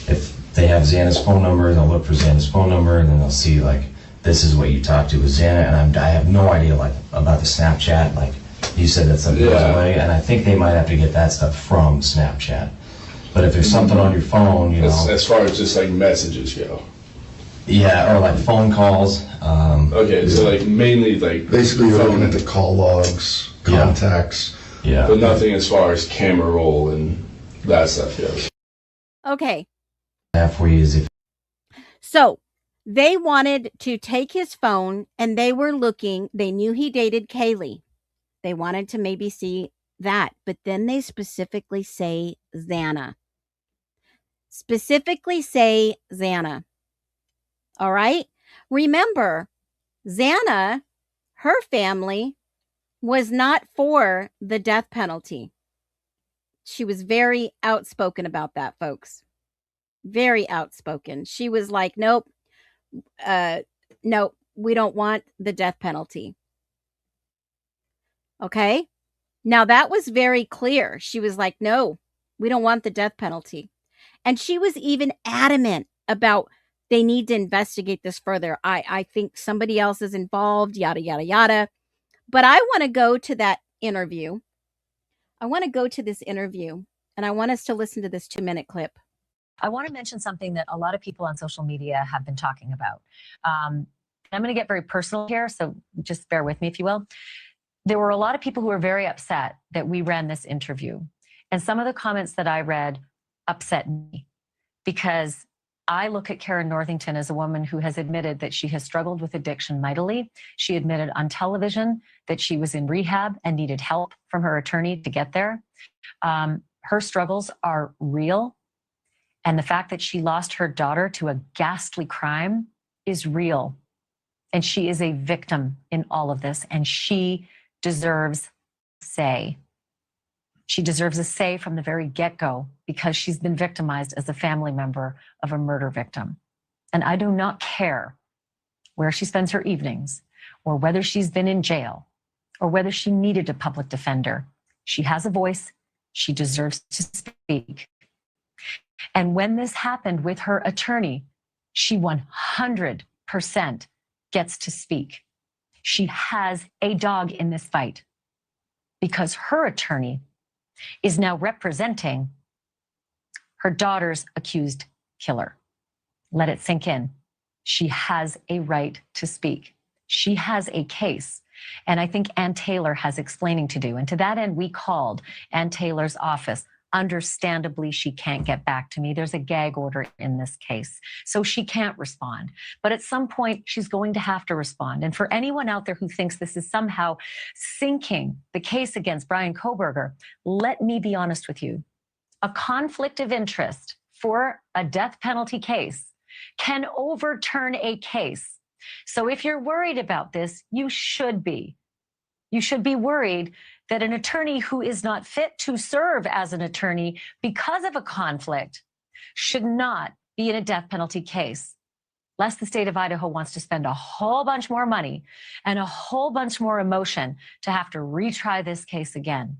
if they have Xana's phone number, they'll look for Xana's phone number, and then they'll see, like, this is what you talked to with Xana, and I have no idea, like, about the Snapchat, like, you said that stuff goes away, and I think they might have to get that stuff from Snapchat. But if there's something on your phone, you know. As far as just like messages go. Yeah, or like phone calls. Okay, so like mainly like. Basically, you're looking at the call logs, contacts. Yeah. But nothing as far as camera roll and that stuff goes. Okay. That for you is if. So they wanted to take his phone and they were looking, they knew he dated Kaylee. They wanted to maybe see that, but then they specifically say Xana. Specifically say Xana. All right? Remember, Xana, her family was not for the death penalty. She was very outspoken about that, folks. Very outspoken. She was like, nope, nope, we don't want the death penalty. Okay? Now, that was very clear. She was like, no, we don't want the death penalty. And she was even adamant about they need to investigate this further. I think somebody else is involved, yada, yada, yada. But I want to go to that interview. I want to go to this interview, and I want us to listen to this 2-minute clip. I want to mention something that a lot of people on social media have been talking about. I'm going to get very personal here, so just bear with me, if you will. There were a lot of people who were very upset that we ran this interview. And some of the comments that I read upset me because I look at Karen Northington as a woman who has admitted that she has struggled with addiction mightily. She admitted on television that she was in rehab and needed help from her attorney to get there. Her struggles are real. And the fact that she lost her daughter to a ghastly crime is real. And she is a victim in all of this. And she deserves a say. She deserves a say from the very get-go because she's been victimized as a family member of a murder victim. And I do not care where she spends her evenings or whether she's been in jail or whether she needed a public defender. She has a voice. She deserves to speak. And when this happened with her attorney, she 100% gets to speak. She has a dog in this fight because her attorney is now representing her daughter's accused killer. Let it sink in. She has a right to speak. She has a case. And I think Ann Taylor has explaining to do. And to that end, we called Ann Taylor's office. Understandably, she can't get back to me. There's a gag order in this case, so she can't respond. But at some point, she's going to have to respond. And for anyone out there who thinks this is somehow sinking the case against Brian Kohberger, let me be honest with you. A conflict of interest for a death penalty case can overturn a case. So if you're worried about this, you should be. You should be worried that an attorney who is not fit to serve as an attorney because of a conflict should not be in a death penalty case, lest the state of Idaho wants to spend a whole bunch more money and a whole bunch more emotion to have to retry this case again.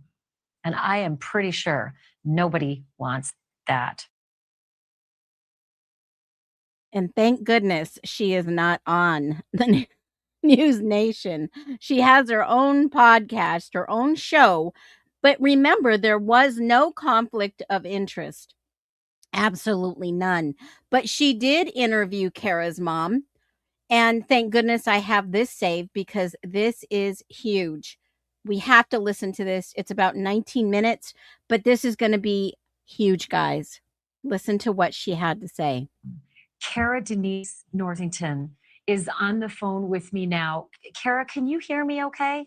And I am pretty sure nobody wants that. And thank goodness she is not on the News Nation. She has her own podcast, her own show. But remember, there was no conflict of interest. Absolutely none. But she did interview Kara's mom. And thank goodness I have this saved because this is huge. We have to listen to this. It's about 19 minutes, but this is going to be huge, guys. Listen to what she had to say. Kara Denise Northington is on the phone with me now. Kara, can you hear me okay?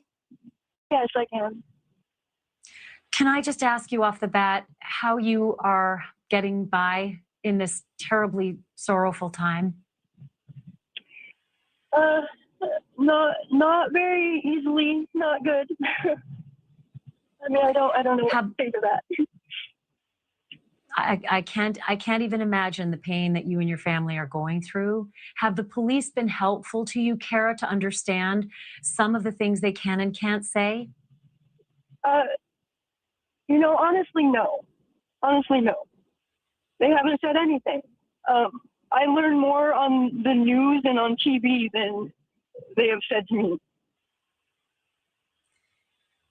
Yes, I can. Can I just ask you off the bat how you are getting by in this terribly sorrowful time? Not very easily, not good. I mean, I don't know what to say to that. I can't even imagine the pain that you and your family are going through. Have the police been helpful to you, Kara, to understand some of the things they can and can't say? Honestly, no. Honestly, no. They haven't said anything. I learn more on the news and on TV than they have said to me.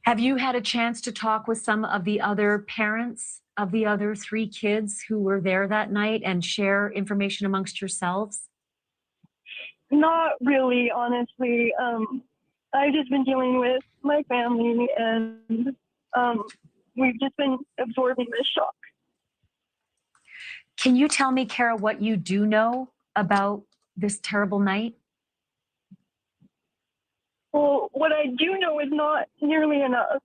Have you had a chance to talk with some of the other parents of the other 3 kids who were there that night and share information amongst yourselves? Not really, honestly. I've just been dealing with my family, and we've just been absorbing this shock. Can you tell me, Kara, what you do know about this terrible night? Well, what I do know is not nearly enough.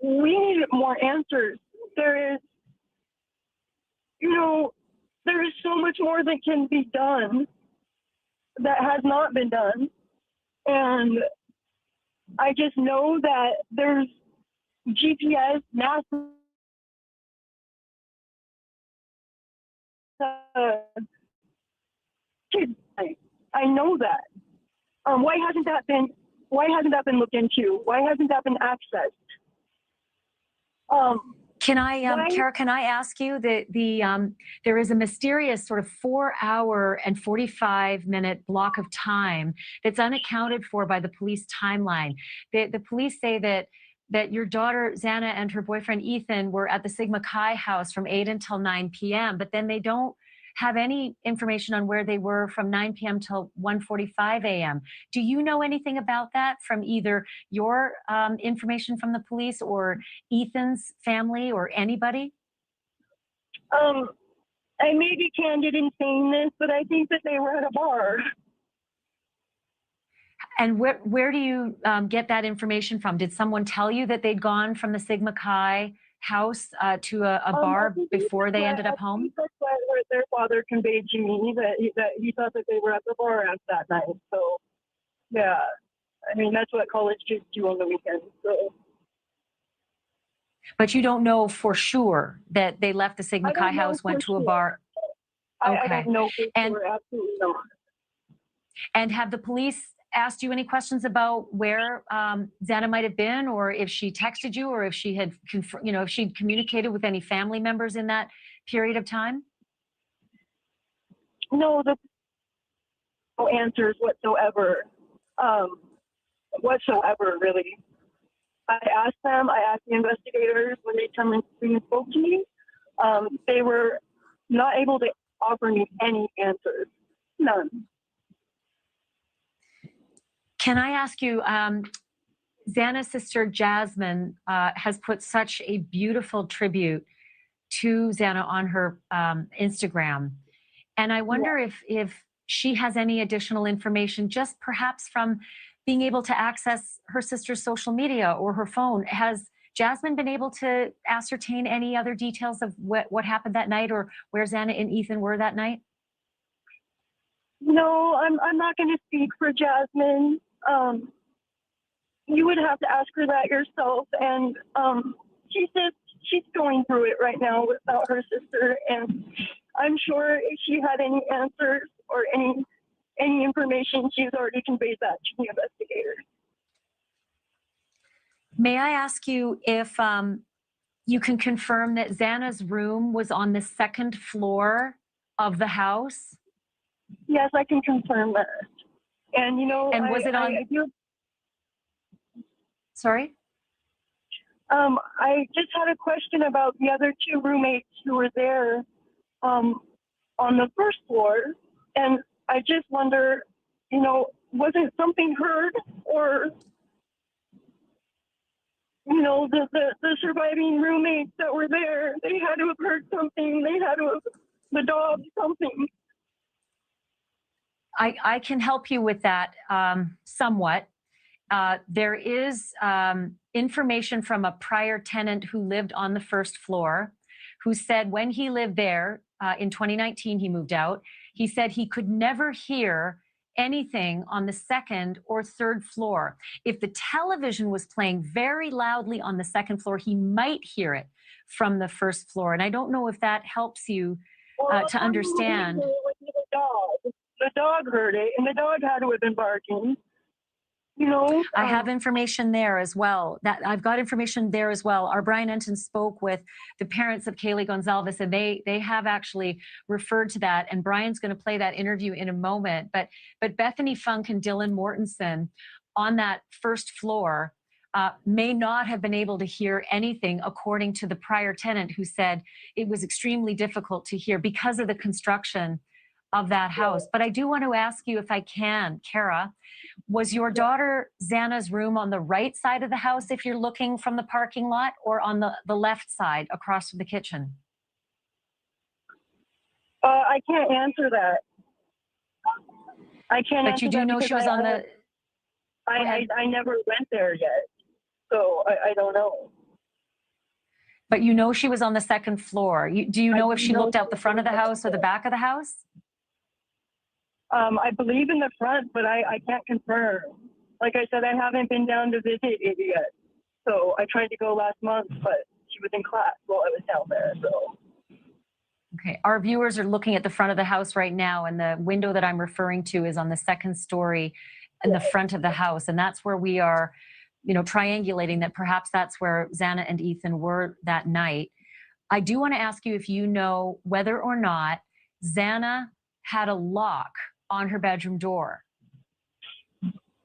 We need more answers. There is so much more that can be done that has not been done. And I just know that there's GPS, NASA, I know that. Why hasn't that been looked into? Why hasn't that been accessed? Kara, can I ask you that there is a mysterious sort of 4-hour and 45-minute block of time that's unaccounted for by the police timeline. The police say that your daughter Xana and her boyfriend Ethan were at the Sigma Chi house from 8 until 9 p.m., but then they don't have any information on where they were from 9 p.m. till 1:45 a.m. Do you know anything about that from either your information from the police or Ethan's family or anybody? I may be candid in saying this, but I think that they were at a bar. And where do you get that information from? Did someone tell you that they'd gone from the Sigma Chi house to a bar before they ended up home? That's what their father conveyed to me, that he thought that they were at the bar that night. So, yeah, I mean, that's what college kids do on the weekends. So. But you don't know for sure that they left the Sigma Chi house, went to a bar? Okay. I don't know for sure, absolutely not. And have the police asked you any questions about where Xana might have been, or if she texted you, or if she had, if she'd communicated with any family members in that period of time? No, no answers whatsoever. Really. I asked the investigators when they come and spoke to me. They were not able to offer me any answers. None. Can I ask you, Xana's sister Jasmine has put such a beautiful tribute to Xana on her Instagram. And I wonder if she has any additional information, just perhaps from being able to access her sister's social media or her phone. Has Jasmine been able to ascertain any other details of what happened that night, or where Xana and Ethan were that night? No, I'm not going to speak for Jasmine. You would have to ask her that yourself. And she says she's going through it right now without her sister. And I'm sure if she had any answers or any information, she's already conveyed that to the investigators. May I ask you if you can confirm that Xana's room was on the 2nd floor of the house? Yes, I can confirm that. And and was it on? Sorry? I just had a question about the other 2 roommates who were there on the 1st floor, and I just wonder, wasn't something heard, or the surviving roommates that were there, they had to have heard something. They had to have the dog something. I can help you with that somewhat. There is information from a prior tenant who lived on the 1st floor, who said when he lived there in 2019, he moved out. He said he could never hear anything on the 2nd or 3rd floor. If the television was playing very loudly on the 2nd floor, he might hear it from the first floor. And I don't know if that helps you to understand. The dog heard it, and the dog had to have been barking. You know, I have information there as well. That I've got information there as well. Our Brian Enton spoke with the parents of Kaylee Gonzalez, and they have actually referred to that. And Brian's going to play that interview in a moment. But Bethany Funk and Dylan Mortensen on that first floor may not have been able to hear anything, according to the prior tenant, who said it was extremely difficult to hear because of the construction of that house. But I do want to ask you, if I can, Kara, was your daughter Xana's room on the right side of the house if you're looking from the parking lot, or on the left side across from the kitchen? I can't answer that. I can't. But you do know she was on the. I never went there yet, so I don't know. But you know she was on the second floor. Do you know if she looked out the front of the house or the back of the house? I believe in the front, but I can't confirm. Like I said, I haven't been down to visit it yet. So I tried to go last month, but she was in class while I was down there. So. Okay, our viewers are looking at the front of the house right now, and the window that I'm referring to is on the second story in the front of the house. And that's where we are, triangulating that perhaps that's where Xana and Ethan were that night. I do want to ask you if you know whether or not Xana had a lock on her bedroom door.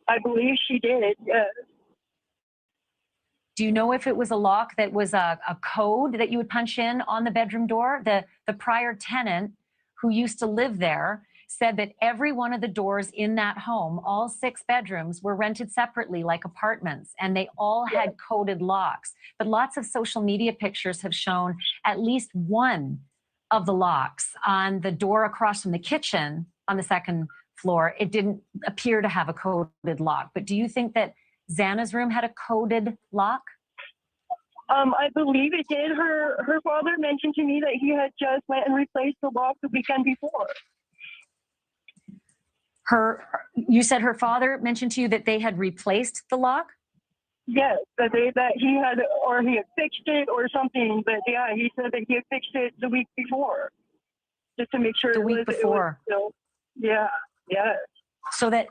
I believe she did, yes. Do you know if it was a lock that was a code that you would punch in on the bedroom door? The prior tenant who used to live there said that every one of the doors in that home, all 6 bedrooms, were rented separately like apartments, and they all had coded locks. But lots of social media pictures have shown at least one of the locks on the door across from the kitchen on the second floor. It didn't appear to have a coded lock. But do you think that Xana's room had a coded lock? I believe it did. Her father mentioned to me that he had just went and replaced the lock the weekend before. You said her father mentioned to you that they had replaced the lock? Yes, that he had, or he had fixed it or something. But yeah, he said that he had fixed it the week before, just to make sure. The week before. Yeah. So then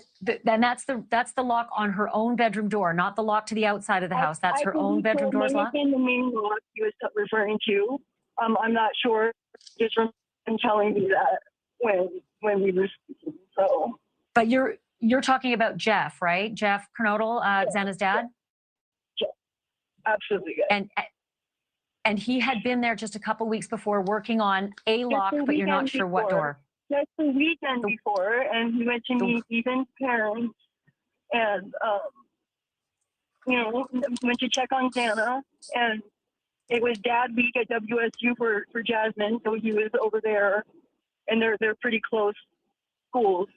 that's the lock on her own bedroom door, not the lock to the outside of the house. That's her own bedroom door's lock? The main lock he was referring to. I'm not sure. Just from telling me that when we were speaking. So. But you're talking about Jeff, right? Jeff Kernodle, Xana's dad? Jeff. Absolutely. Yes. And he had been there just a couple weeks before working on a lock, but you're not sure what door. Just the weekend before, and he went to meet Ethan's parents, and went to check on Xana, and it was Dad Week at WSU for Jasmine, so he was over there, and they're pretty close schools.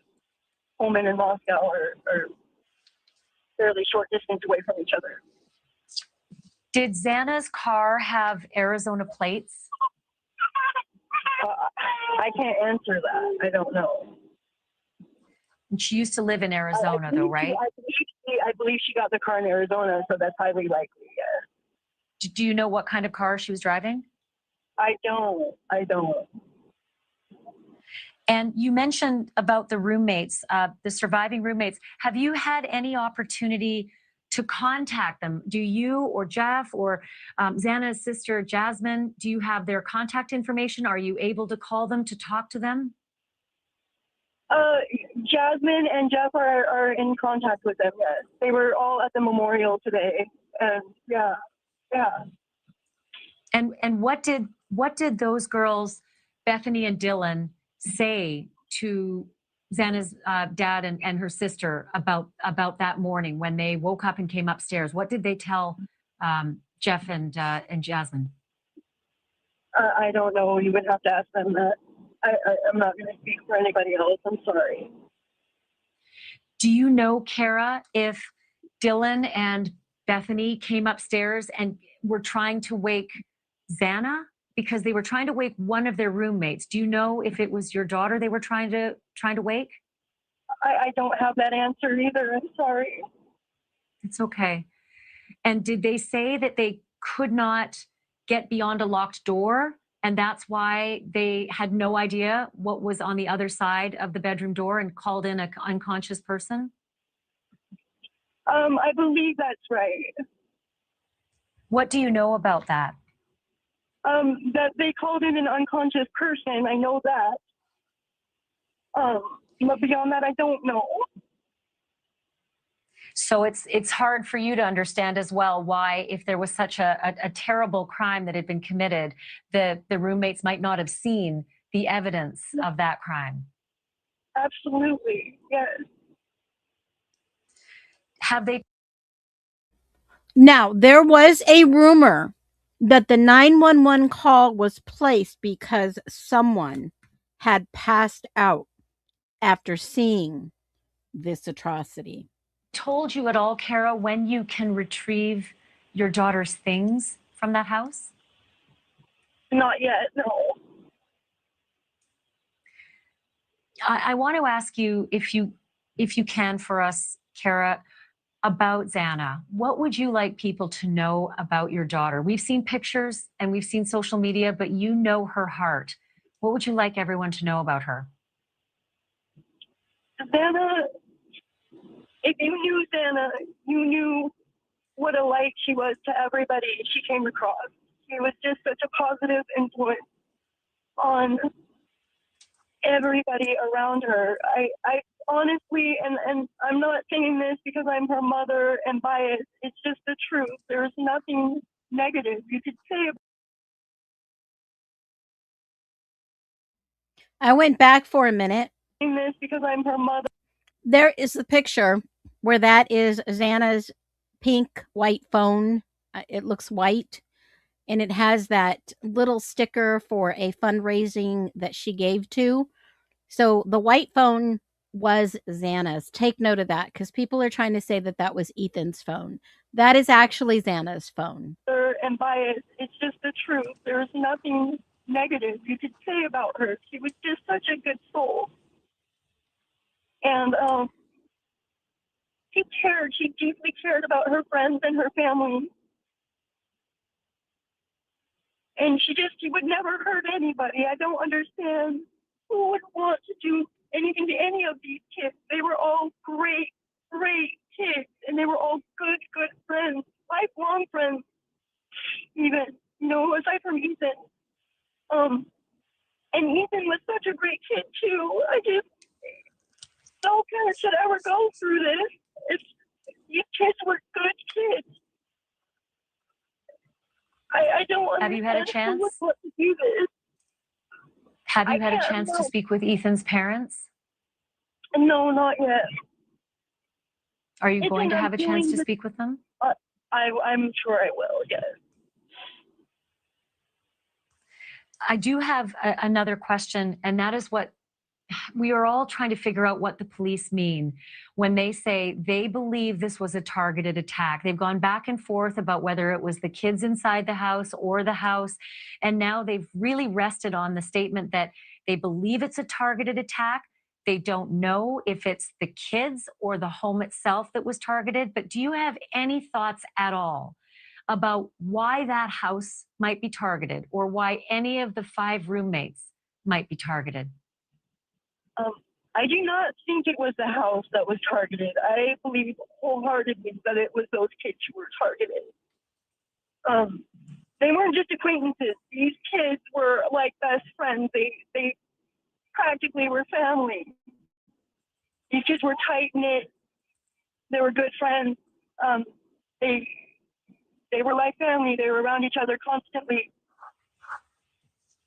Pullman and Moscow are fairly short distance away from each other. Did Xana's car have Arizona plates? I can't answer that. I don't know. And she used to live in Arizona, though, right? I believe she got the car in Arizona, so that's highly likely, yes. Do you know what kind of car she was driving? I don't. And you mentioned about the roommates, the surviving roommates. Have you had any opportunity to contact them? Do you or Jeff or Xana's sister, Jasmine, do you have their contact information? Are you able to call them to talk to them? Jasmine and Jeff are in contact with them, yes. They were all at the memorial today. And yeah. And what did those girls, Bethany and Dylan, say to Xana's dad and her sister about that morning when they woke up and came upstairs? What did they tell Jeff and Jasmine? I don't know. You would have to ask them that. I'm not going to speak for anybody else. I'm sorry. Do you know, Kara, if Dylan and Bethany came upstairs and were trying to wake Xana? Because they were trying to wake one of their roommates. Do you know if it was your daughter they were trying to wake? I don't have that answer either. I'm sorry. It's okay. And did they say that they could not get beyond a locked door, and that's why they had no idea what was on the other side of the bedroom door and called in an unconscious person? I believe that's right. What do you know about that? That they called in an unconscious person. I know that. But beyond that, I don't know. So it's hard for you to understand as well why, if there was such a terrible crime that had been committed, the roommates might not have seen the evidence of that crime. Absolutely, yes. Have they? Now, there was a rumor that the 911 call was placed because someone had passed out after seeing this atrocity. Told you at all, Kara, when you can retrieve your daughter's things from that house? Not yet, no. I want to ask you, if you can, for us, Kara, about Xana. What would you like people to know about your daughter? We've seen pictures and we've seen social media, but you know her heart. What would you like everyone to know about her? Xana, if you knew Xana, you knew what a light she was to everybody she came across. She was just such a positive influence on everybody around her. I honestly, and I'm not saying this because I'm her mother and biased, it's just the truth. There's nothing negative you could say about I went back for a minute. this because I'm her mother. There is the picture where that is Xana's pink white phone. It looks white, and it has that little sticker for a fundraising that she gave to. So the white phone was Xana's. Take note of that, because people are trying to say that that was Ethan's phone. That is actually Xana's phone. And biased, it's just the truth. There's nothing negative you could say about her. She was just such a good soul. And she cared. She deeply cared about her friends and her family. And she would never hurt anybody. I don't understand who would want to do anything to any of these kids. They were all great, great kids, and they were all good, good friends, lifelong friends, even, aside from Ethan. And Ethan was such a great kid, too. No parent should ever go through this. These kids were good kids. I don't understand. Have you had a chance? Who would want to do this. Have you had a chance to speak with Ethan's parents? No, not yet. Are you going to have a chance to speak with them? I'm sure I will, yes. I do have another question, and that is what we are all trying to figure out, what the police mean when they say they believe this was a targeted attack. They've gone back and forth about whether it was the kids inside the house or the house. And now they've really rested on the statement that they believe it's a targeted attack. They don't know if it's the kids or the home itself that was targeted. But do you have any thoughts at all about why that house might be targeted, or why any of the 5 roommates might be targeted? I do not think it was the house that was targeted. I believe wholeheartedly that it was those kids who were targeted. They weren't just acquaintances. These kids were like best friends. They practically were family. These kids were tight-knit. They were good friends. They were like family. They were around each other constantly.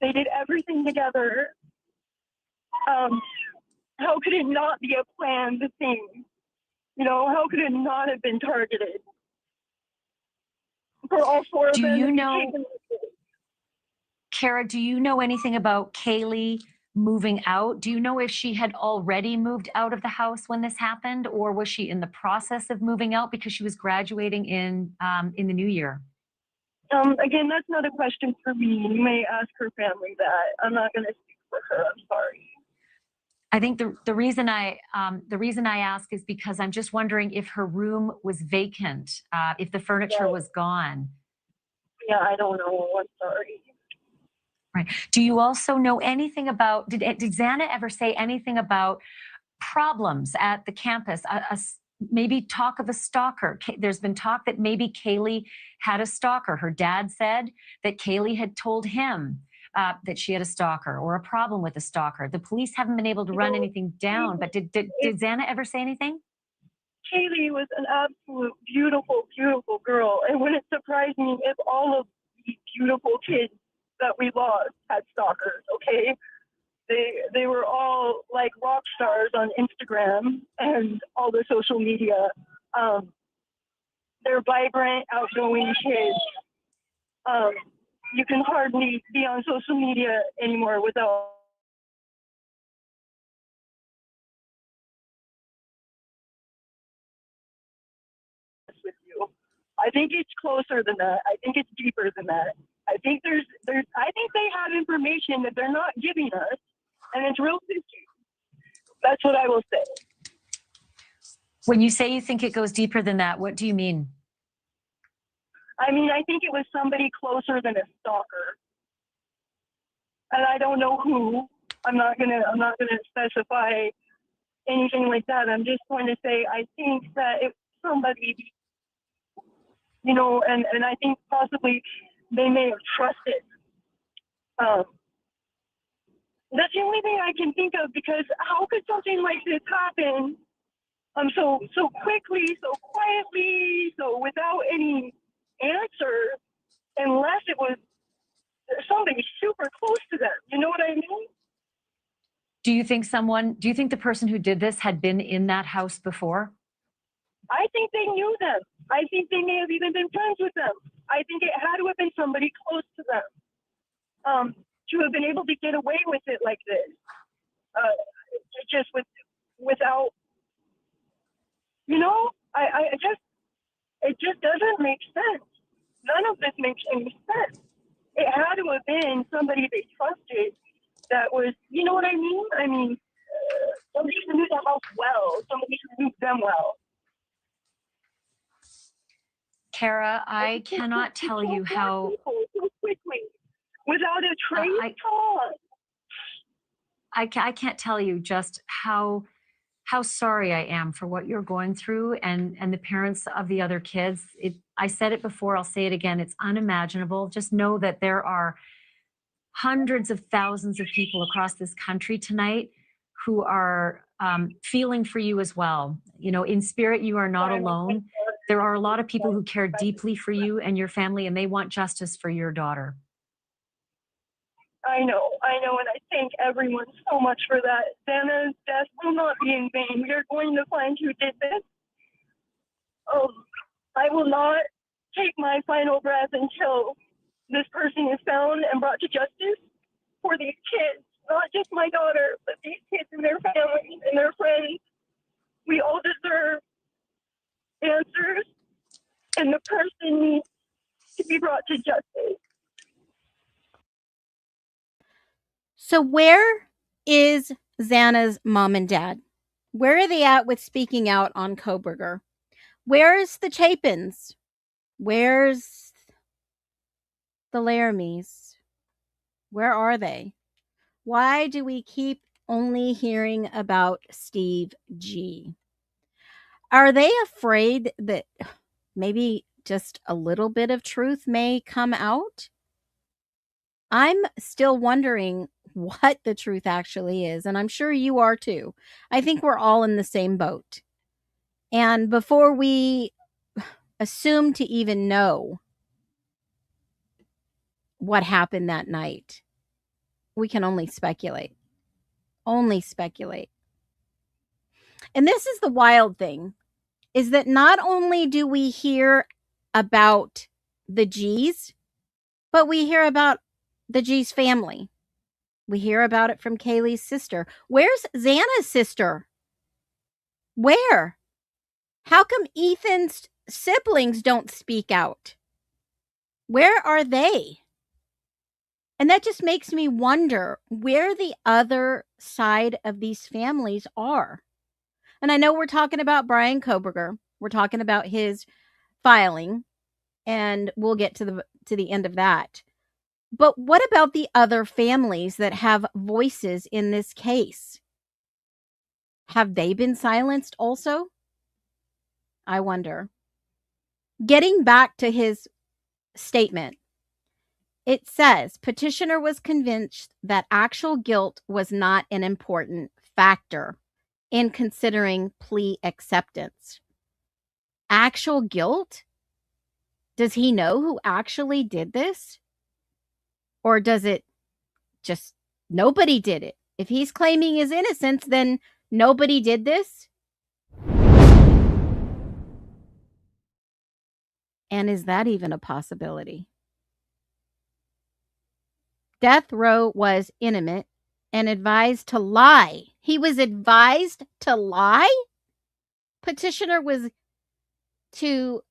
They did everything together. How could it not be a planned thing? How could it not have been targeted? For all 4 of them. Do you know, Kara, do you know anything about Kaylee moving out? Do you know if she had already moved out of the house when this happened, or was she in the process of moving out because she was graduating in the new year? Again, that's not a question for me. You may ask her family that. I'm not going to speak for her. I'm sorry. I think the reason I ask is because I'm just wondering if her room was vacant, if the furniture was gone. Yeah, I don't know. I'm sorry. Right. Do you also know anything about, did Xana ever say anything about problems at the campus? Maybe talk of a stalker. There's been talk that maybe Kaylee had a stalker. Her dad said that Kaylee had told him that she had a stalker or a problem with a stalker. The police haven't been able to run anything down, but did Xana ever say anything? Kaylee was an absolute beautiful, beautiful girl. And wouldn't surprise me if all of these beautiful kids that we lost had stalkers, okay? They were all like rock stars on Instagram and all the social media. They're vibrant, outgoing kids. You can hardly be on social media anymore without with you. I think it's closer than that. I think it's deeper than that. I think I think they have information that they're not giving us, and it's real fishy. That's what I will say. When you say you think it goes deeper than that, what do you mean? I mean, I think it was somebody closer than a stalker, and I don't know who. I'm not gonna specify anything like that. I'm just going to say I think that it's somebody, you know, and I think possibly they may have trusted. That's the only thing I can think of, because how could something like this happen so quickly, so quietly, so without any answer, unless it was somebody super close to them. You know what I mean? Do you think the person who did this had been in that house before? I think they knew them. I think they may have even been friends with them. I think it had to have been somebody close to them to have been able to get away with it like this, just without, you know, it just doesn't make sense. None of this makes any sense. It had to have been somebody they trusted that was, you know what I mean? I mean, somebody who knew the house well, somebody who knew them well. Kara, I cannot tell you how so quickly without a trace. I can't tell you just how sorry I am for what you're going through, and the parents of the other kids. I said it before, I'll say it again. It's unimaginable. Just know that there are hundreds of thousands of people across this country tonight who are feeling for you as well. You know, in spirit, you are not alone. There are a lot of people who care deeply for you and your family, and they want justice for your daughter. I know, and I thank everyone so much for that. Xana's death will not be in vain. We are going to find who did this. I will not take my final breath until this person is found and brought to justice for these kids, not just my daughter, but these kids and their families and their friends. We all deserve answers, and the person needs to be brought to justice. So where is Xana's mom and dad? Where are they at with speaking out on Kohberger? Where's the Chapins? Where's the Laramies? Where are they? Why do we keep only hearing about Steve G? Are they afraid that maybe just a little bit of truth may come out? I'm still wondering what the truth actually is, and I'm sure you are too. I think we're all in the same boat. And before we assume to even know what happened that night, we can only speculate. Only speculate. And this is the wild thing, is that not only do we hear about the G's, but we hear about the G's family. We hear about it from Kaylee's sister. Where's Xana's sister? Where? How come Ethan's siblings don't speak out? Where are they? And that just makes me wonder where the other side of these families are. And I know we're talking about Bryan Kohberger. We're talking about his filing, and we'll get to to the end of that. But what about the other families that have voices in this case? Have they been silenced also? I wonder. Getting back to his statement, it says petitioner was convinced that actual guilt was not an important factor in considering plea acceptance. Actual guilt? Does he know who actually did this? Or does it just nobody did it? If he's claiming his innocence, then nobody did this? And is that even a possibility? Death row was intimate and advised to lie. He was advised to lie? Petitioner was to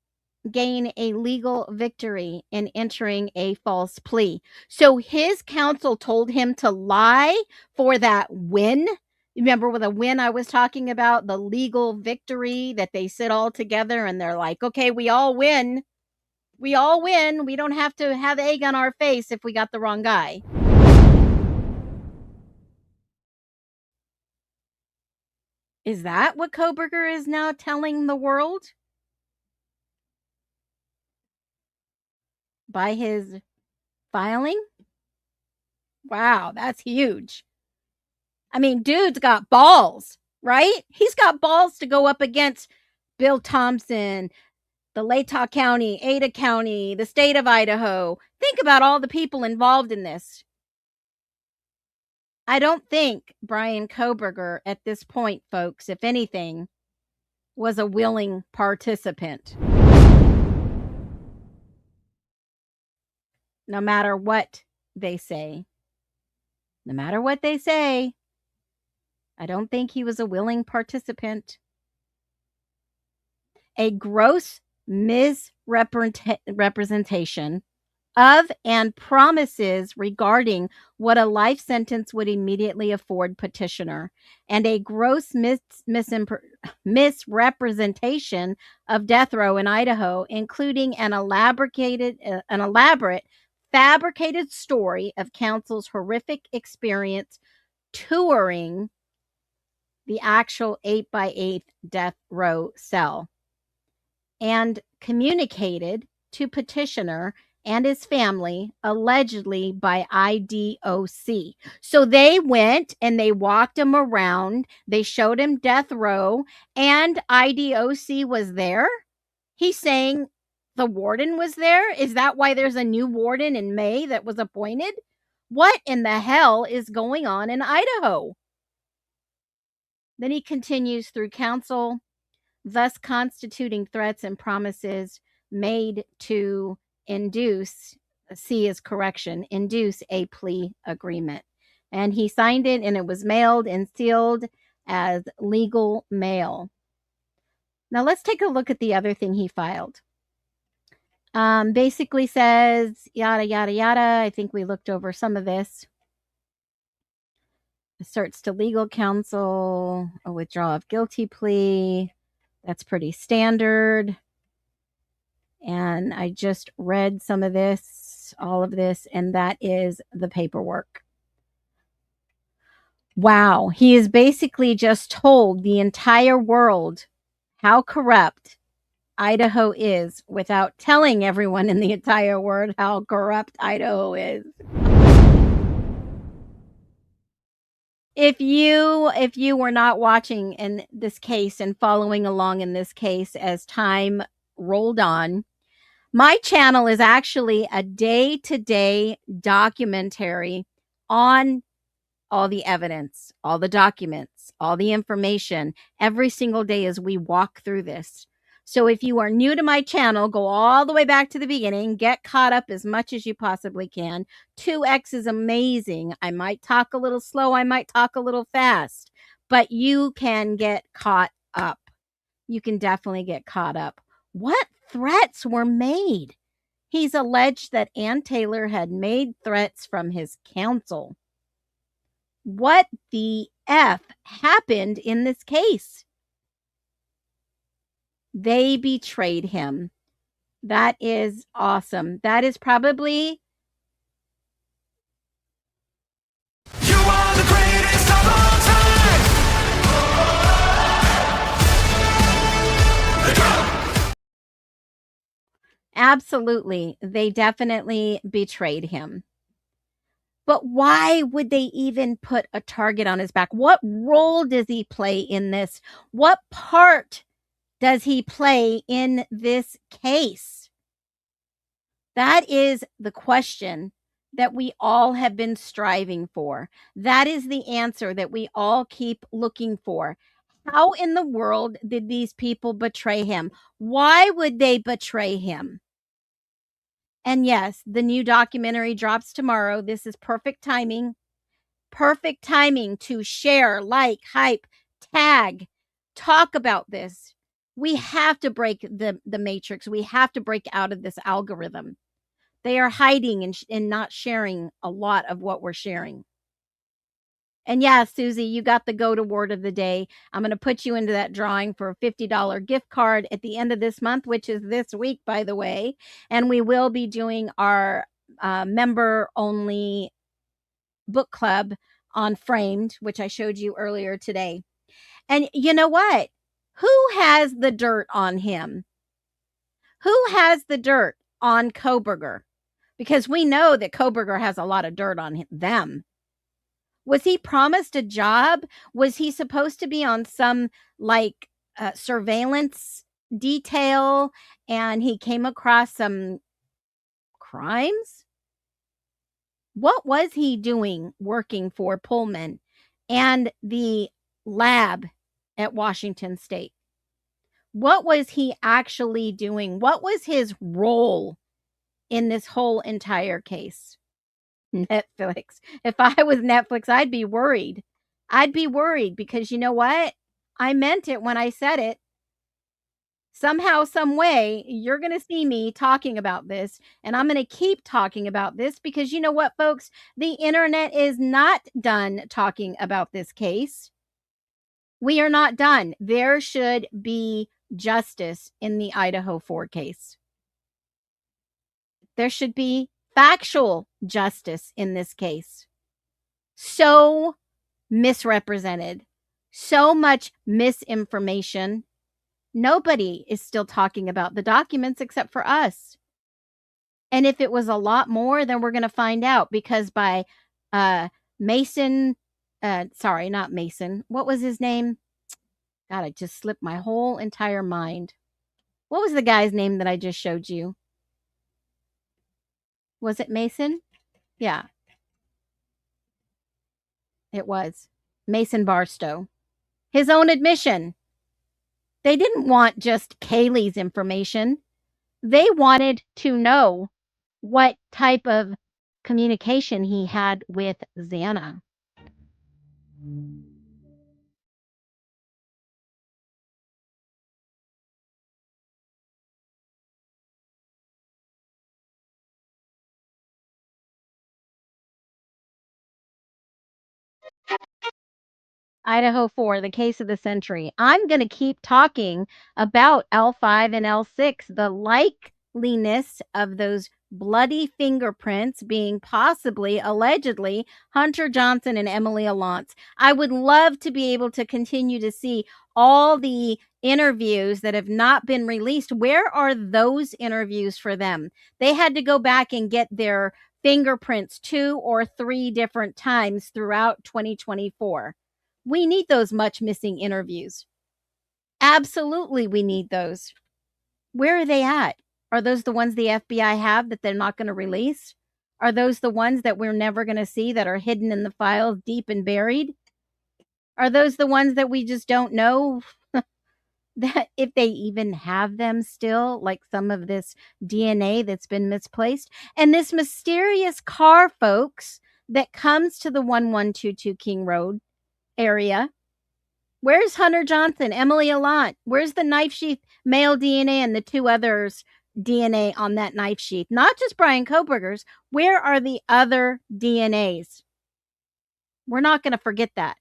gain a legal victory in entering a false plea. So his counsel told him to lie for that win. Remember with the win I was talking about, the legal victory that they sit all together and they're like, okay, we all win. We all win. We don't have to have egg on our face if we got the wrong guy. Is that what Kohberger is now telling the world? By his filing? Wow, that's huge. I mean, dude's got balls, right? He's got balls to go up against Bill Thompson, the Latah County, Ada County, the state of Idaho. Think about all the people involved in this. I don't think Bryan Kohberger at this point, folks, if anything, was a willing participant. No matter what they say. No matter what they say, I don't think he was a willing participant. A gross misrepresentation of and promises regarding what a life sentence would immediately afford petitioner, and a gross misrepresentation of death row in Idaho, including an elaborate fabricated story of counsel's horrific experience touring the actual 8x8 death row cell, and communicated to petitioner and his family, allegedly by IDOC. So they went and they walked him around. They showed him death row, and IDOC was there. He's saying the warden was there. Is that why there's a new warden in May that was appointed? What in the hell is going on in Idaho? Then he continues through counsel, thus constituting threats and promises made to induce, C is correction, induce a plea agreement. And he signed it, and it was mailed and sealed as legal mail. Now let's take a look at the other thing he filed. Basically says, yada, yada, yada. I think we looked over some of this. Asserts to legal counsel, a withdrawal of guilty plea. That's pretty standard. And I just read some of this, all of this, and that is the paperwork. Wow. He has basically just told the entire world how corrupt Idaho is without telling everyone in the entire world how corrupt Idaho is. If you were not watching in this case and following along in this case as time rolled on, my channel is actually a day-to-day documentary on all the evidence, all the documents, all the information, every single day as we walk through this. So if you are new to my channel, go all the way back to the beginning, get caught up as much as you possibly can. 2X is amazing. I might talk a little slow, I might talk a little fast, but you can get caught up. You can definitely get caught up. What threats were made? He's alleged that Ann Taylor had made threats from his counsel. What the F happened in this case? They betrayed him. That is awesome. That is probably You are the greatest of all time. absolutely. They definitely betrayed him. But why would they even put a target on his back? What role does he play in this? What part does he play in this case? That is the question that we all have been striving for. That is the answer that we all keep looking for. How in the world did these people betray him? Why would they betray him? And yes, the new documentary drops tomorrow. This is perfect timing. Perfect timing to share, like, hype, tag, talk about this. We have to break the matrix. We have to break out of this algorithm. They are hiding and not sharing a lot of what we're sharing. And yeah, Susie, you got the go-to word of the day. I'm going to put you into that drawing for a $50 gift card at the end of this month, which is this week, by the way. And we will be doing our member-only book club on Framed, which I showed you earlier today. And you know what? Who has the dirt on him? Who has the dirt on Koberger? Because we know that Koberger has a lot of dirt on them. Was he promised a job? Was he supposed to be on some like surveillance detail and he came across some crimes? What was he doing working for Pullman and the lab at Washington State? What was he actually doing? What was his role in this whole entire case? Netflix. If I was Netflix, I'd be worried. I'd be worried because you know what? I meant it when I said it. Somehow, some way, you're going to see me talking about this, and I'm going to keep talking about this because you know what, folks? The internet is not done talking about this case. We are not done. There should be justice in the Idaho 4 case. There should be factual justice in this case. So misrepresented, so much misinformation. Nobody is still talking about the documents except for us. And if it was a lot more, then we're going to find out because by Mason, sorry, not Mason. What was his name? God, I just slipped my whole entire mind. What was the guy's name that I just showed you? Was it Mason? Yeah. It was. Mason Barstow. His own admission. They didn't want just Kaylee's information. They wanted to know what type of communication he had with Xana. Idaho 4, the case of the century. I'm going to keep talking about L5 and L6, the likeliness of those bloody fingerprints being possibly, allegedly, Hunter Johnson and Emily Alance. I would love to be able to continue to see all the interviews that have not been released. Where are those interviews for them? They had to go back and get their fingerprints 2 or 3 different times throughout 2024. We need those much missing interviews. Absolutely, we need those. Where are they at? Are those the ones the FBI have that they're not going to release? Are those the ones that we're never going to see that are hidden in the files, deep and buried? Are those the ones that we just don't know that if they even have them still, like some of this DNA that's been misplaced? And this mysterious car, folks, that comes to the 1122 King Road area. Where's Hunter Johnson, Emily Allant? Where's the knife sheath male DNA and the 2 others' DNA on that knife sheath? Not just Brian Koberger's. Where are the other DNAs? We're not going to forget that.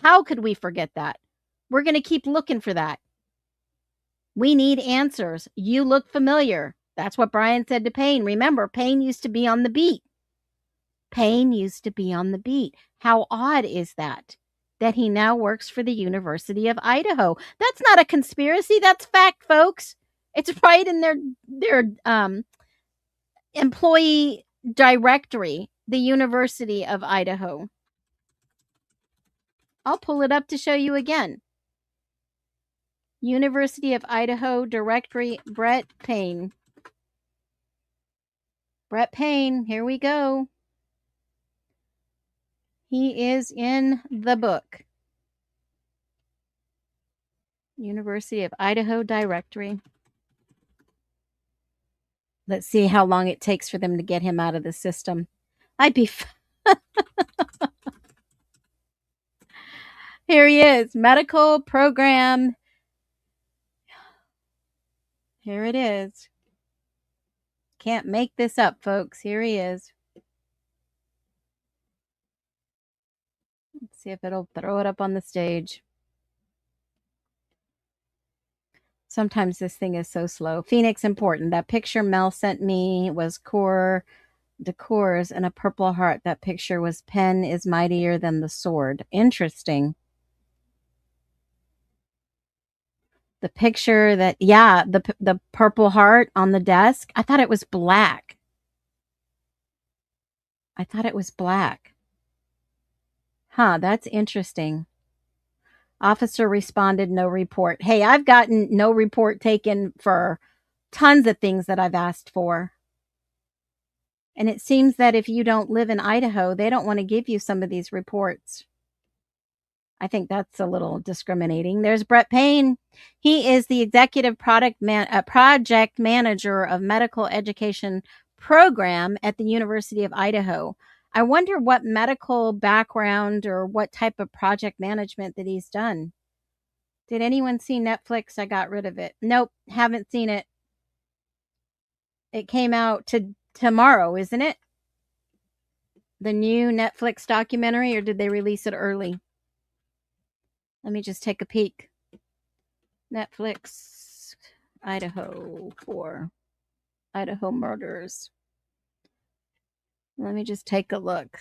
How could we forget that? We're going to keep looking for that. We need answers. You look familiar. That's what Brian said to Payne. Remember, Payne used to be on the beat. Payne used to be on the beat. How odd is that? That he now works for the University of Idaho. That's not a conspiracy. That's fact, folks. It's right in their employee directory, the University of Idaho. I'll pull it up to show you again. University of Idaho directory, Brett Payne. Brett Payne, here we go. He is in the book. University of Idaho directory. Let's see how long it takes for them to get him out of the system. I'd be... Here he is. Medical program. Here it is. Can't make this up, folks. Here he is. Let's see if it'll throw it up on the stage. Sometimes this thing is so slow. Phoenix important. That picture Mel sent me was core decors and a purple heart. That picture was pen is mightier than the sword. Interesting. The picture that, yeah, the purple heart on the desk. I thought it was black. I thought it was black. Huh, that's interesting. Officer responded, no report. Hey, I've gotten no report taken for tons of things that I've asked for. And it seems that if you don't live in Idaho, they don't want to give you some of these reports. I think that's a little discriminating. There's Brett Payne. He is the executive project manager of medical education program at the University of Idaho. I wonder what medical background or what type of project management that he's done. Did anyone see Netflix? I got rid of it. Nope, haven't seen it. It came out tomorrow, isn't it? The new Netflix documentary, or did they release it early? Let me just take a peek. Netflix, Idaho, for Idaho murders. Let me just take a look.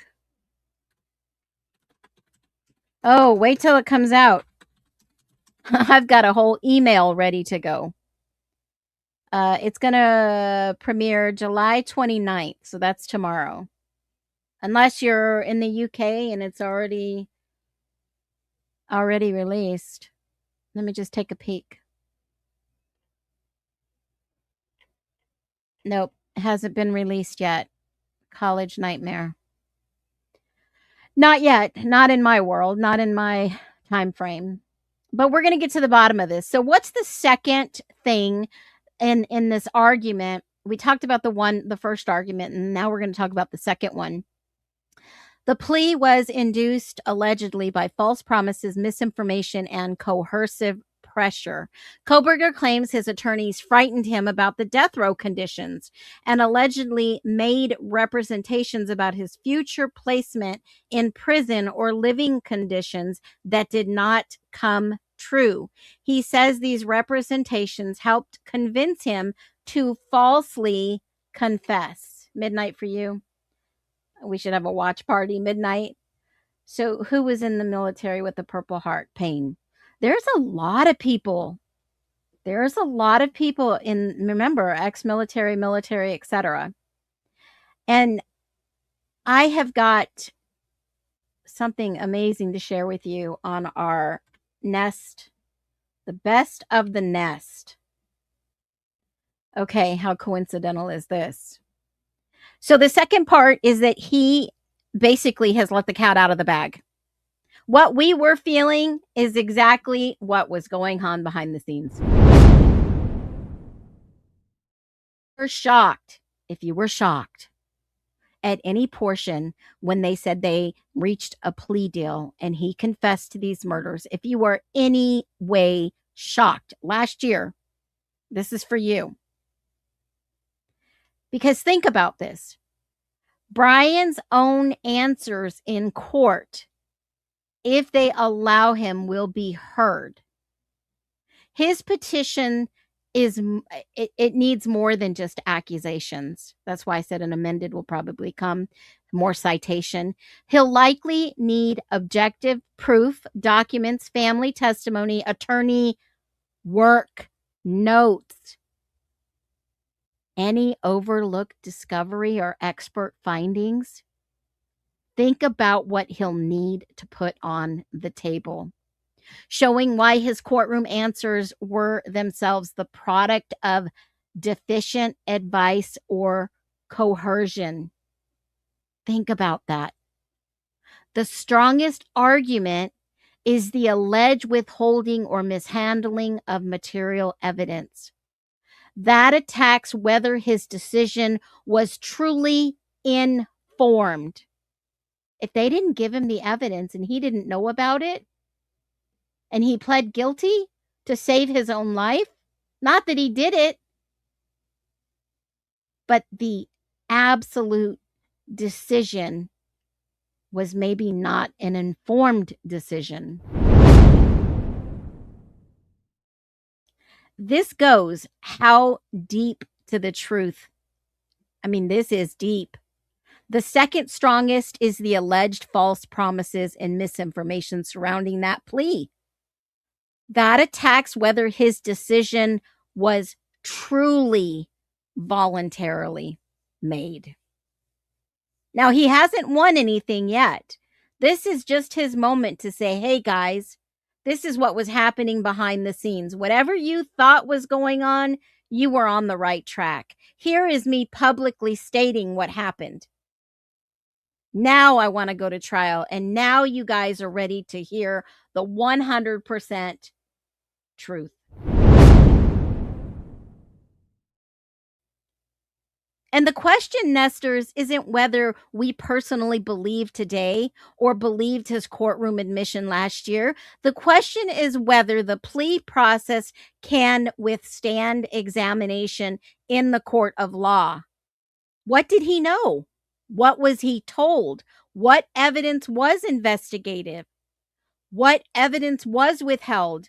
Oh, wait till it comes out. I've got a whole email ready to go. It's going to premiere July 29th, so that's tomorrow. Unless you're in the UK and it's already released. Let me just take a peek. Nope, it hasn't been released yet. College Nightmare. Not yet. Not in my world. Not in my time frame. But we're going to get to the bottom of this. So what's the second thing in this argument? We talked about the first argument, and now we're going to talk about the second one. The plea was induced allegedly by false promises, misinformation, and coercive pressure. Kohberger claims his attorneys frightened him about the death row conditions and allegedly made representations about his future placement in prison or living conditions that did not come true. He says these representations helped convince him to falsely confess. Midnight for you. We should have a watch party midnight. So who was in the military with the Purple Heart? Payne. There's a lot of people. There's a lot of people in, remember, ex-military, military, etc. And I have got something amazing to share with you on our nest, the best of the nest. Okay, how coincidental is this? So the second part is that he basically has let the cat out of the bag. What we were feeling is exactly what was going on behind the scenes. We're shocked. If you were shocked at any portion when they said they reached a plea deal and he confessed to these murders, if you were any way shocked last year, this is for you. Because think about this. Brian's own answers in court, if they allow him, will be heard. His petition it needs more than just accusations. That's why I said an amended will probably come, more citation. He'll likely need objective proof, documents, family testimony, attorney work, notes, any overlooked discovery or expert findings. Think about what he'll need to put on the table, showing why his courtroom answers were themselves the product of deficient advice or coercion. Think about that. The strongest argument is the alleged withholding or mishandling of material evidence. That attacks whether his decision was truly informed. If they didn't give him the evidence and he didn't know about it, and he pled guilty to save his own life, not that he did it, but the absolute decision was maybe not an informed decision. This goes how deep to the truth. I mean, this is deep. The second strongest is the alleged false promises and misinformation surrounding that plea. That attacks whether his decision was truly voluntarily made. Now, he hasn't won anything yet. This is just his moment to say, hey, guys, this is what was happening behind the scenes. Whatever you thought was going on, you were on the right track. Here is me publicly stating what happened. Now I want to go to trial, and now you guys are ready to hear the 100% truth. And the question, Nesters, isn't whether we personally believe today or believed his courtroom admission last year. The question is whether the plea process can withstand examination in the court of law. What did he know? What was he told? What evidence was investigative? What evidence was withheld?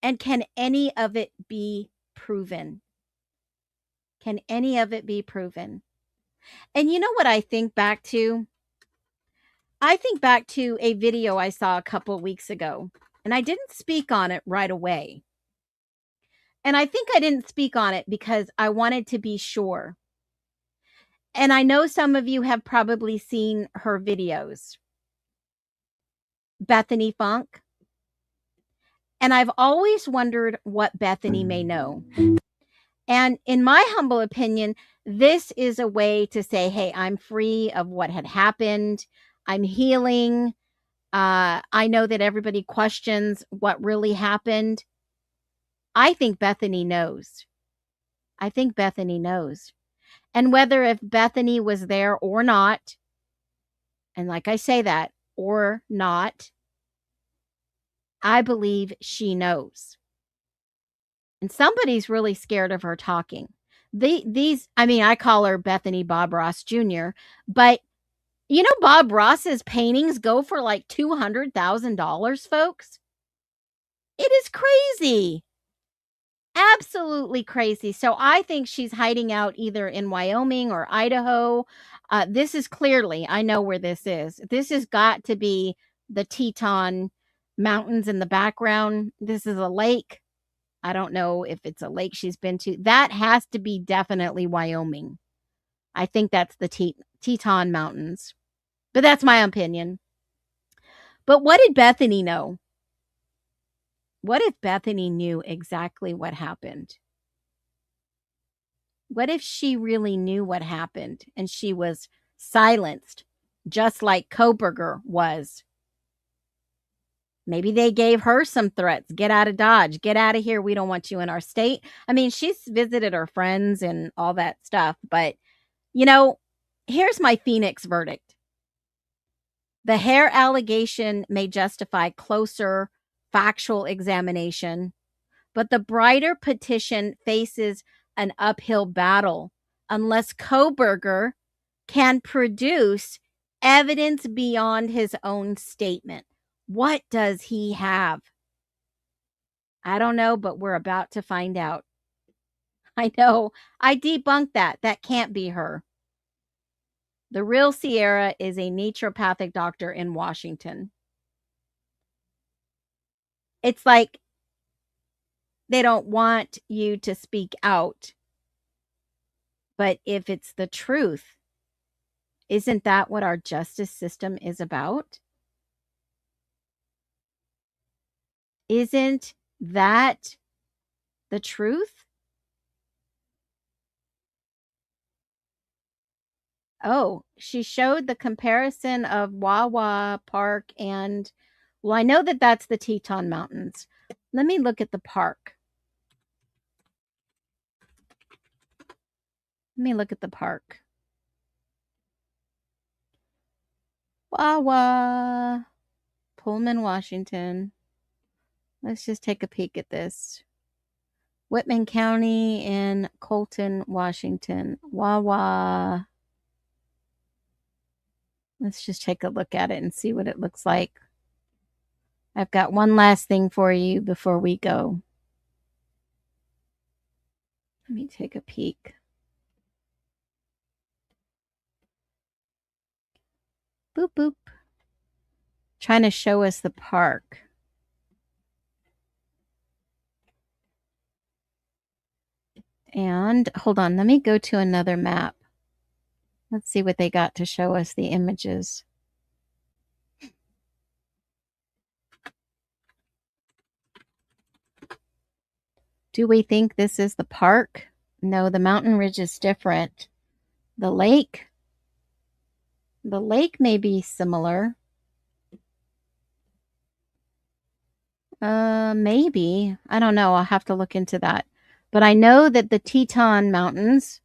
And can any of it be proven? Can any of it be proven? And you know what I think back to? I think back to a video I saw a couple weeks ago, and I didn't speak on it right away. And I think I didn't speak on it because I wanted to be sure. And I know some of you have probably seen her videos. Bethany Funk. And I've always wondered what Bethany may know. And in my humble opinion, this is a way to say, hey, I'm free of what had happened. I'm healing. I know that everybody questions what really happened. I think Bethany knows. I think Bethany knows. And whether if Bethany was there or not, and like I say that, or not, I believe she knows. And somebody's really scared of her talking. I call her Bethany Bob Ross Jr., but you know, Bob Ross's paintings go for like $200,000, folks. It is crazy. Absolutely crazy. So I think she's hiding out either in Wyoming or Idaho. This is clearly, I know where this is. This has got to be the Teton Mountains in the background. This is a lake. I don't know if it's a lake she's been to. That has to be definitely Wyoming. I think that's the Teton Mountains. But that's my opinion. But what did Bethany know? What if Bethany knew exactly what happened? What if she really knew what happened and she was silenced, just like Koberger was? Maybe they gave her some threats. Get out of Dodge. Get out of here. We don't want you in our state. I mean, she's visited her friends and all that stuff. But, you know, here's my Phoenix verdict. The hair allegation may justify closer factual examination, but the Brighter petition faces an uphill battle unless Koberger can produce evidence beyond his own statement. What does he have? I don't know, but we're about to find out. I know. I debunked that. That can't be her. The real Sierra is a naturopathic doctor in Washington. It's like they don't want you to speak out. But if it's the truth, isn't that what our justice system is about? Isn't that the truth? Oh, she showed the comparison of Wawa Park and, well, I know that that's the Teton Mountains. Let me look at the park. Let me look at the park. Wawa, Pullman, Washington. Let's just take a peek at this. Whitman County in Colton, Washington. Wawa. Let's just take a look at it and see what it looks like. I've got one last thing for you before we go. Let me take a peek. Boop, boop. Trying to show us the park. And hold on, let me go to another map. Let's see what they got to show us the images. Do we think this is the park? No, the mountain ridge is different. The lake may be similar. Maybe. I don't know. I'll have to look into that. But I know that the Teton Mountains,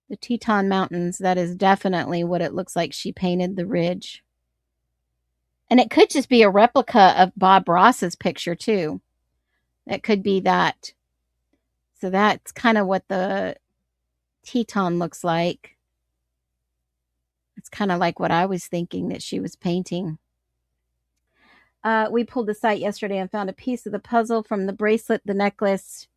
that is definitely what it looks like she painted the ridge. And it could just be a replica of Bob Ross's picture too. It could be that. So that's kind of what the Teton looks like. It's kind of like what I was thinking that she was painting. We pulled the site yesterday and found a piece of the puzzle from the bracelet, the necklace.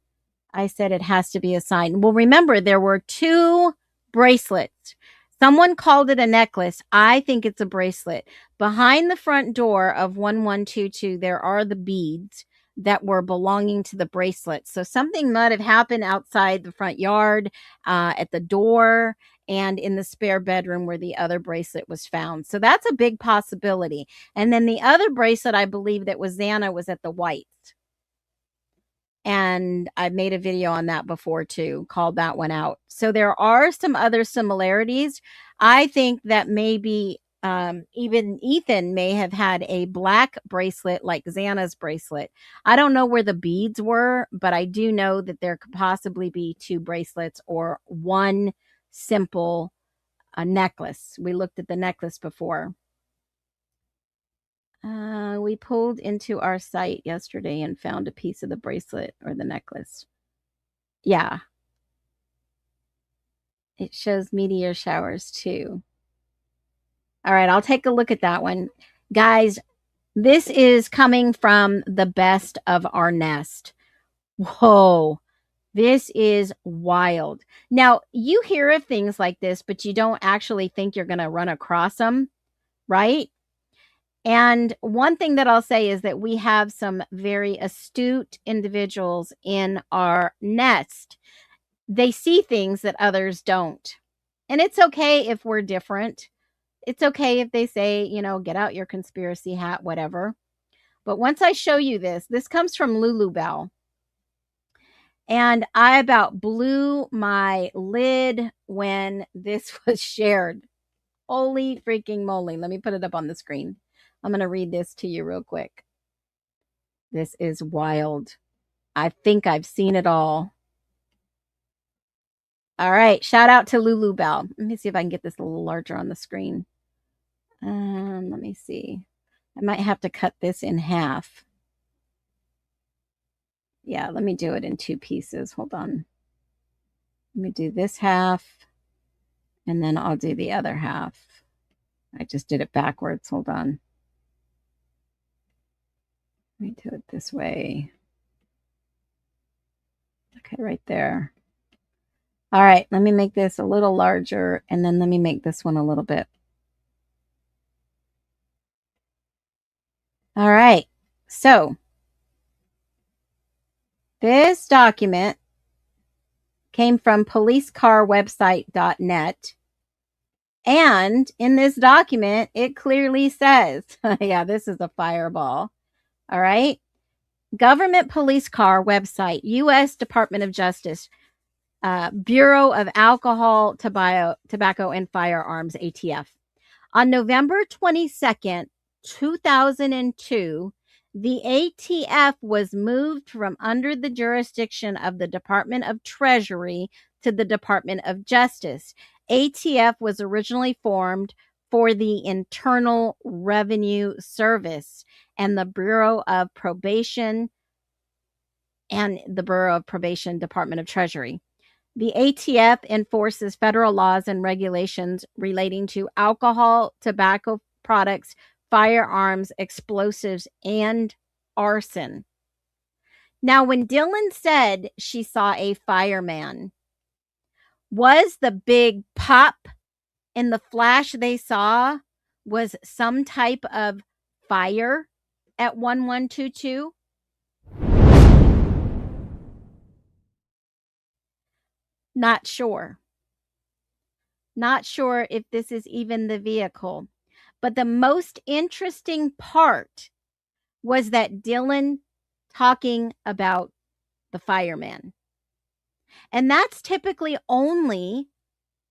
I said it has to be a sign. Well, remember, there were 2 bracelets. Someone called it a necklace. I think it's a bracelet. Behind the front door of 1122, there are the beads that were belonging to the bracelet. So something might have happened outside the front yard, at the door, and in the spare bedroom where the other bracelet was found. So that's a big possibility. And then the other bracelet, I believe that was Xana, was at the Whites. And I made a video on that before too, called that one out. So there are some other similarities. I think that maybe even Ethan may have had a black bracelet like Xana's bracelet. I don't know where the beads were, but I do know that there could possibly be 2 bracelets or one simple necklace. We looked at the necklace before. We pulled into our site yesterday and found a piece of the bracelet or the necklace. Yeah. It shows meteor showers too. All right, I'll take a look at that one. Guys, this is coming from the best of our nest. Whoa. This is wild. Now, you hear of things like this, but you don't actually think you're going to run across them, right? And one thing that I'll say is that we have some very astute individuals in our nest. They see things that others don't. And it's okay if we're different. It's okay if they say, get out your conspiracy hat, whatever. But once I show you this comes from Lulu Bell. And I about blew my lid when this was shared. Holy freaking moly. Let me put it up on the screen. I'm going to read this to you real quick. This is wild. I think I've seen it all. All right. Shout out to Lulu Bell. Let me see if I can get this a little larger on the screen. Let me see. I might have to cut this in half. Yeah, let me do it in 2 pieces. Hold on. Let me do this half, and then I'll do the other half. I just did it backwards. Hold on. Let me do it this way. Okay, right there. All right, let me make this a little larger, and then let me make this one a little bit. All right, so this document came from policecarwebsite.net. And in this document, it clearly says, yeah, this is a fireball. All right. Government police car website, U.S. Department of Justice, Bureau of Alcohol, Tobacco, and Firearms, ATF. On November 22nd, 2002, the ATF was moved from under the jurisdiction of the Department of Treasury to the Department of Justice. ATF was originally formed for the Internal Revenue Service and the Bureau of Probation Department of Treasury. The ATF enforces federal laws and regulations relating to alcohol, tobacco products, firearms, explosives, and arson. Now, when Dylan said she saw a fireman, was the big pop in the flash they saw was some type of fire at 1122? Not sure. Not sure if this is even the vehicle. But the most interesting part was that Dylan talking about the fireman. And that's typically only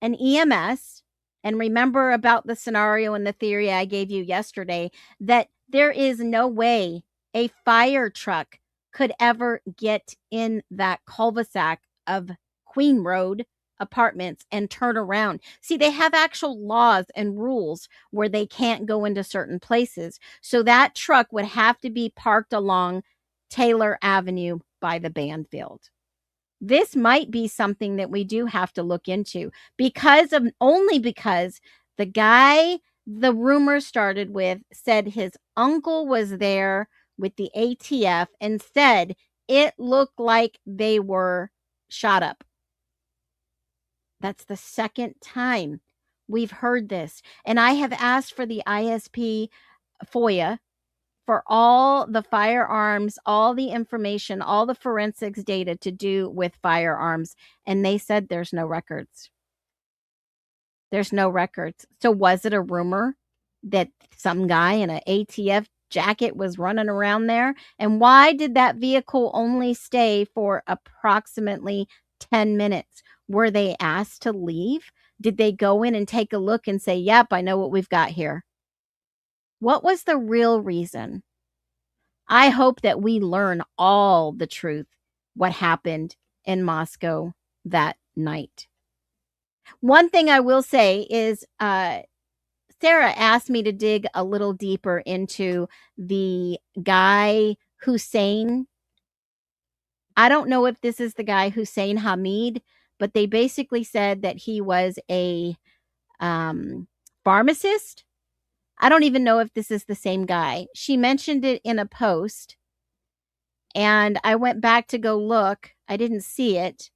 an EMS. And remember about the scenario and the theory I gave you yesterday, that there is no way a fire truck could ever get in that cul-de-sac of Queen Road apartments and turn around. See, they have actual laws and rules where they can't go into certain places. So that truck would have to be parked along Taylor Avenue by the band field. This might be something that we do have to look into because the guy the rumor started with said his uncle was there with the ATF and said it looked like they were shot up. That's the second time we've heard this. And I have asked for the ISP FOIA for all the firearms, all the information, all the forensics data to do with firearms. And they said there's no records. There's no records. So was it a rumor that some guy in an ATF jacket was running around there? And why did that vehicle only stay for approximately 10 minutes? Were they asked to leave? Did they go in and take a look and say, yep, I know what we've got here? What was the real reason? I hope that we learn all the truth, what happened in Moscow that night. One thing I will say is Sarah asked me to dig a little deeper into the guy Hussein. I don't know if this is the guy Hussein Hamid, but they basically said that he was a pharmacist. I don't even know if this is the same guy. She mentioned it in a post, and I went back to go look. I didn't see it.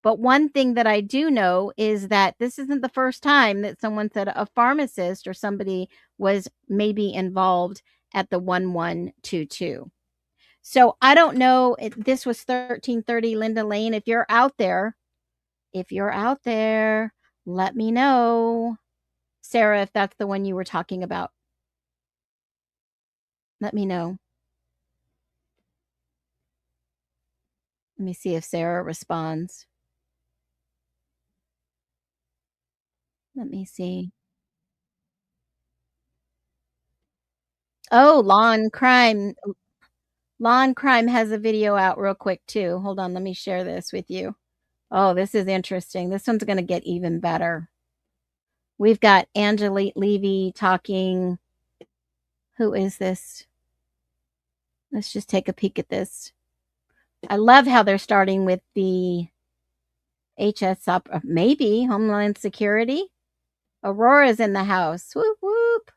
But one thing that I do know is that this isn't the first time that someone said a pharmacist or somebody was maybe involved at the 1122. So I don't know. This was 1330 Linda Lane. If you're out there, let me know, Sarah, if that's the one you were talking about. Let me know. Let me see if Sarah responds. Let me see. Oh, Law and Crime. Law and Crime has a video out real quick too. Hold on, let me share this with you. Oh, this is interesting. This one's going to get even better. We've got Angelique Levy talking. Who is this? Let's just take a peek at this. I love how they're starting with the maybe Homeland Security. Aurora's in the house. Whoop, whoop.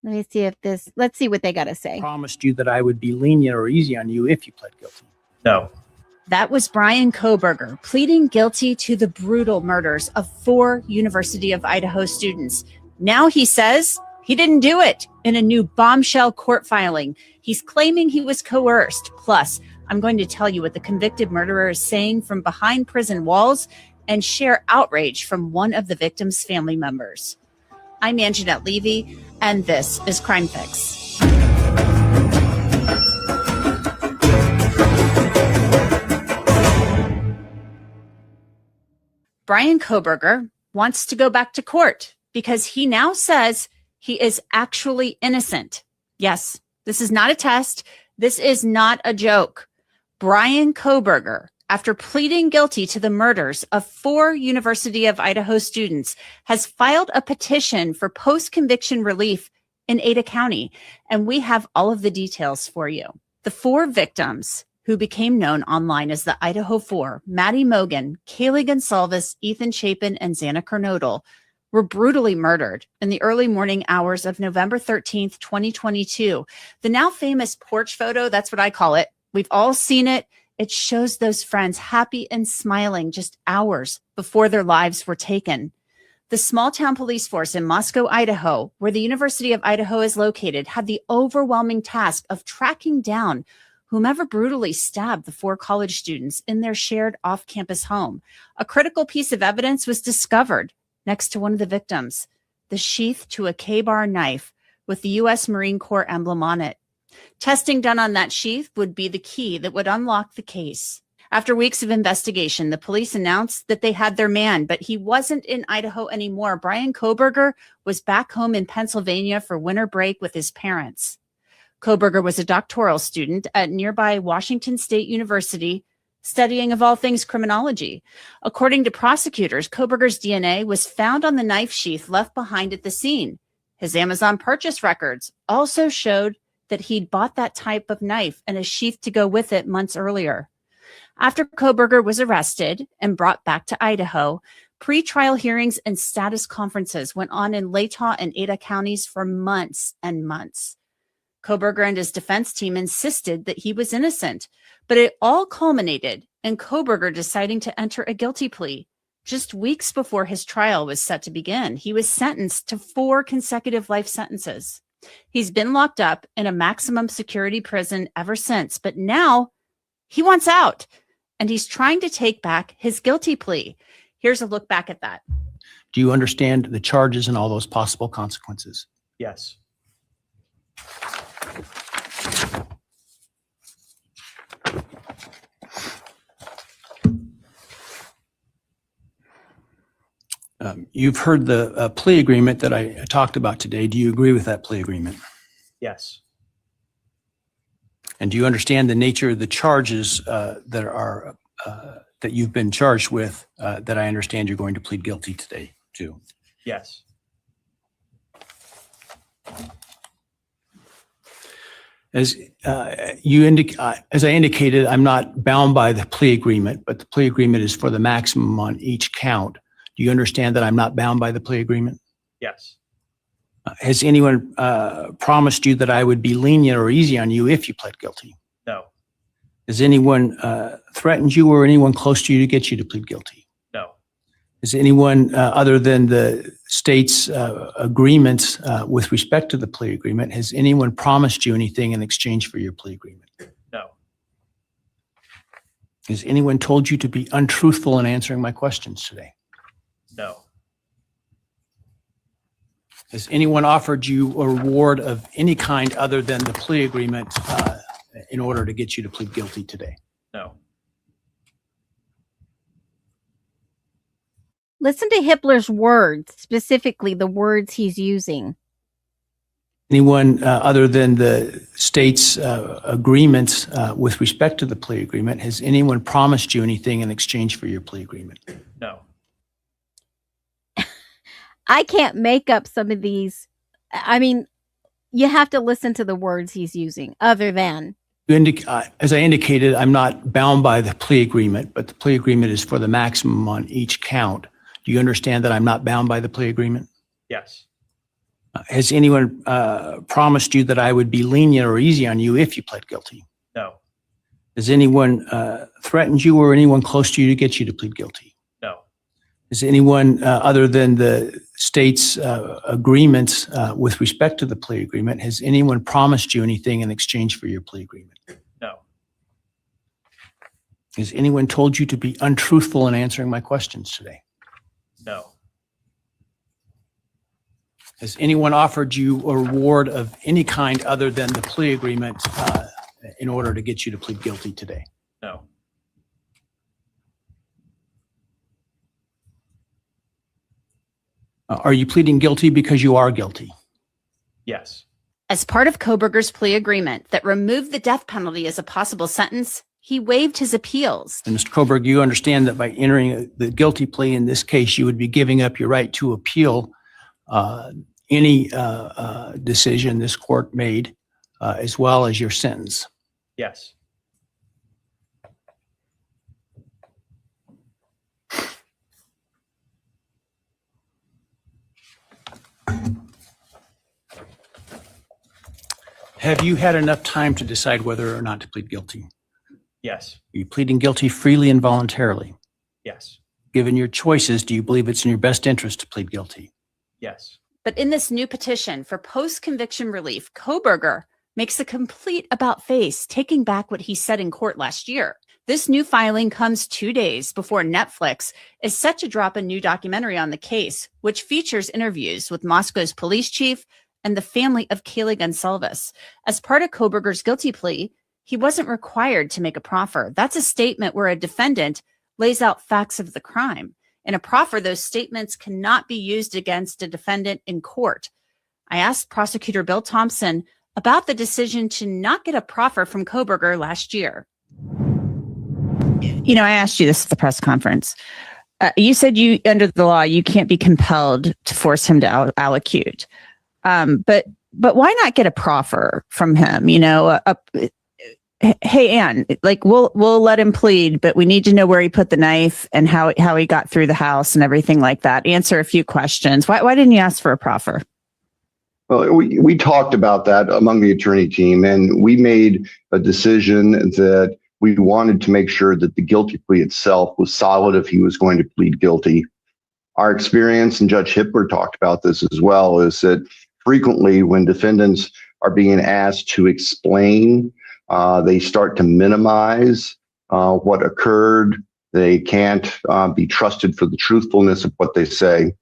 Let me see if this, let's see what they got to say. Promised you that I would be lenient or easy on you if you pled guilty. No. That was Brian Koberger pleading guilty to the brutal murders of 4 University of Idaho students. Now he says he didn't do it in a new bombshell court filing. He's claiming he was coerced. Plus, I'm going to tell you what the convicted murderer is saying from behind prison walls and share outrage from one of the victim's family members. I'm Anjanette Levy, and this is Crime Fix. Brian Koberger wants to go back to court because he now says he is actually innocent. Yes, this is not a test. This is not a joke. Brian Koberger, after pleading guilty to the murders of 4 University of Idaho students, has filed a petition for post-conviction relief in Ada County, and we have all of the details for you. The 4 victims, who became known online as the Idaho 4, Maddie Mogan, Kaylee Gonsalves, Ethan Chapin, and Xana Kernodle, were brutally murdered in the early morning hours of November 13th, 2022. The now famous porch photo, that's what I call it. We've all seen it. It shows those friends happy and smiling just hours before their lives were taken. The small town police force in Moscow, Idaho, where the University of Idaho is located, had the overwhelming task of tracking down whomever brutally stabbed the 4 college students in their shared off-campus home. A critical piece of evidence was discovered next to one of the victims, the sheath to a K-bar knife with the U.S. Marine Corps emblem on it. Testing done on that sheath would be the key that would unlock the case. After weeks of investigation, the police announced that they had their man, but he wasn't in Idaho anymore. Brian Koberger was back home in Pennsylvania for winter break with his parents. Koberger was a doctoral student at nearby Washington State University, studying, of all things, criminology. According to prosecutors, Koberger's DNA was found on the knife sheath left behind at the scene. His Amazon purchase records also showed that he'd bought that type of knife and a sheath to go with it months earlier. After Koberger was arrested and brought back to Idaho, pre-trial hearings and status conferences went on in Latah and Ada counties for months and months. Koberger and his defense team insisted that he was innocent, but it all culminated in Koberger deciding to enter a guilty plea. Just weeks before his trial was set to begin, he was sentenced to 4 consecutive life sentences. He's been locked up in a maximum security prison ever since, but now he wants out, and he's trying to take back his guilty plea. Here's a look back at that. Do you understand the charges and all those possible consequences? Yes. You've heard the plea agreement that I talked about today. Do you agree with that plea agreement? Yes. And do you understand the nature of the charges that you've been charged with that I understand you're going to plead guilty today to? Yes. As I indicated, I'm not bound by the plea agreement, but the plea agreement is for the maximum on each count. Do you understand that I'm not bound by the plea agreement? Yes. Has anyone promised you that I would be lenient or easy on you if you pled guilty? No. Has anyone threatened you or anyone close to you to get you to plead guilty? No. Has anyone other than the state's agreements with respect to the plea agreement, has anyone promised you anything in exchange for your plea agreement? No. Has anyone told you to be untruthful in answering my questions today? No. Has anyone offered you a reward of any kind other than the plea agreement in order to get you to plead guilty today? No. Listen to Hitler's words, specifically the words he's using. Anyone other than the state's agreements with respect to the plea agreement, has anyone promised you anything in exchange for your plea agreement? No. I can't make up some of these. I mean, you have to listen to the words he's using other than. As I indicated, I'm not bound by the plea agreement, but the plea agreement is for the maximum on each count. Do you understand that I'm not bound by the plea agreement? Yes. Has anyone promised you that I would be lenient or easy on you if you pled guilty? No. Has anyone threatened you or anyone close to you to get you to plead guilty? No. Is anyone other than the state's agreements with respect to the plea agreement, has anyone promised you anything in exchange for your plea agreement? No. Has anyone told you to be untruthful in answering my questions today? No. Has anyone offered you a reward of any kind other than the plea agreement in order to get you to plead guilty today? No. Are you pleading guilty because you are guilty? Yes. As part of Kohberger's plea agreement that removed the death penalty as a possible sentence, he waived his appeals. And Mr. Kohberger, you understand that by entering the guilty plea in this case, you would be giving up your right to appeal any decision this court made, as well as your sentence. Yes. Have you had enough time to decide whether or not to plead guilty? Yes. Are you pleading guilty freely and voluntarily? Yes. Given your choices, do you believe it's in your best interest to plead guilty? Yes. But in this new petition for post-conviction relief, Kohberger makes a complete about-face, taking back what he said in court last year. This new filing comes 2 days before Netflix is set to drop a new documentary on the case, which features interviews with Moscow's police chief and the family of Kaylee Gonsalves. As part of Kohberger's guilty plea, he wasn't required to make a proffer. That's a statement where a defendant lays out facts of the crime. In a proffer, those statements cannot be used against a defendant in court. I asked prosecutor Bill Thompson about the decision to not get a proffer from Kohberger last year. You know, I asked you this at the press conference. You said under the law, you can't be compelled to force him to allocute. But why not get a proffer from him? You know, hey, Ann, like we'll let him plead, but we need to know where he put the knife and how he got through the house and everything like that. Answer a few questions. Why didn't you ask for a proffer? Well, we talked about that among the attorney team, and we made a decision that we wanted to make sure that the guilty plea itself was solid if he was going to plead guilty. Our experience, and Judge Hippler talked about this as well, is that frequently when defendants are being asked to explain, they start to minimize what occurred. They can't be trusted for the truthfulness of what they say.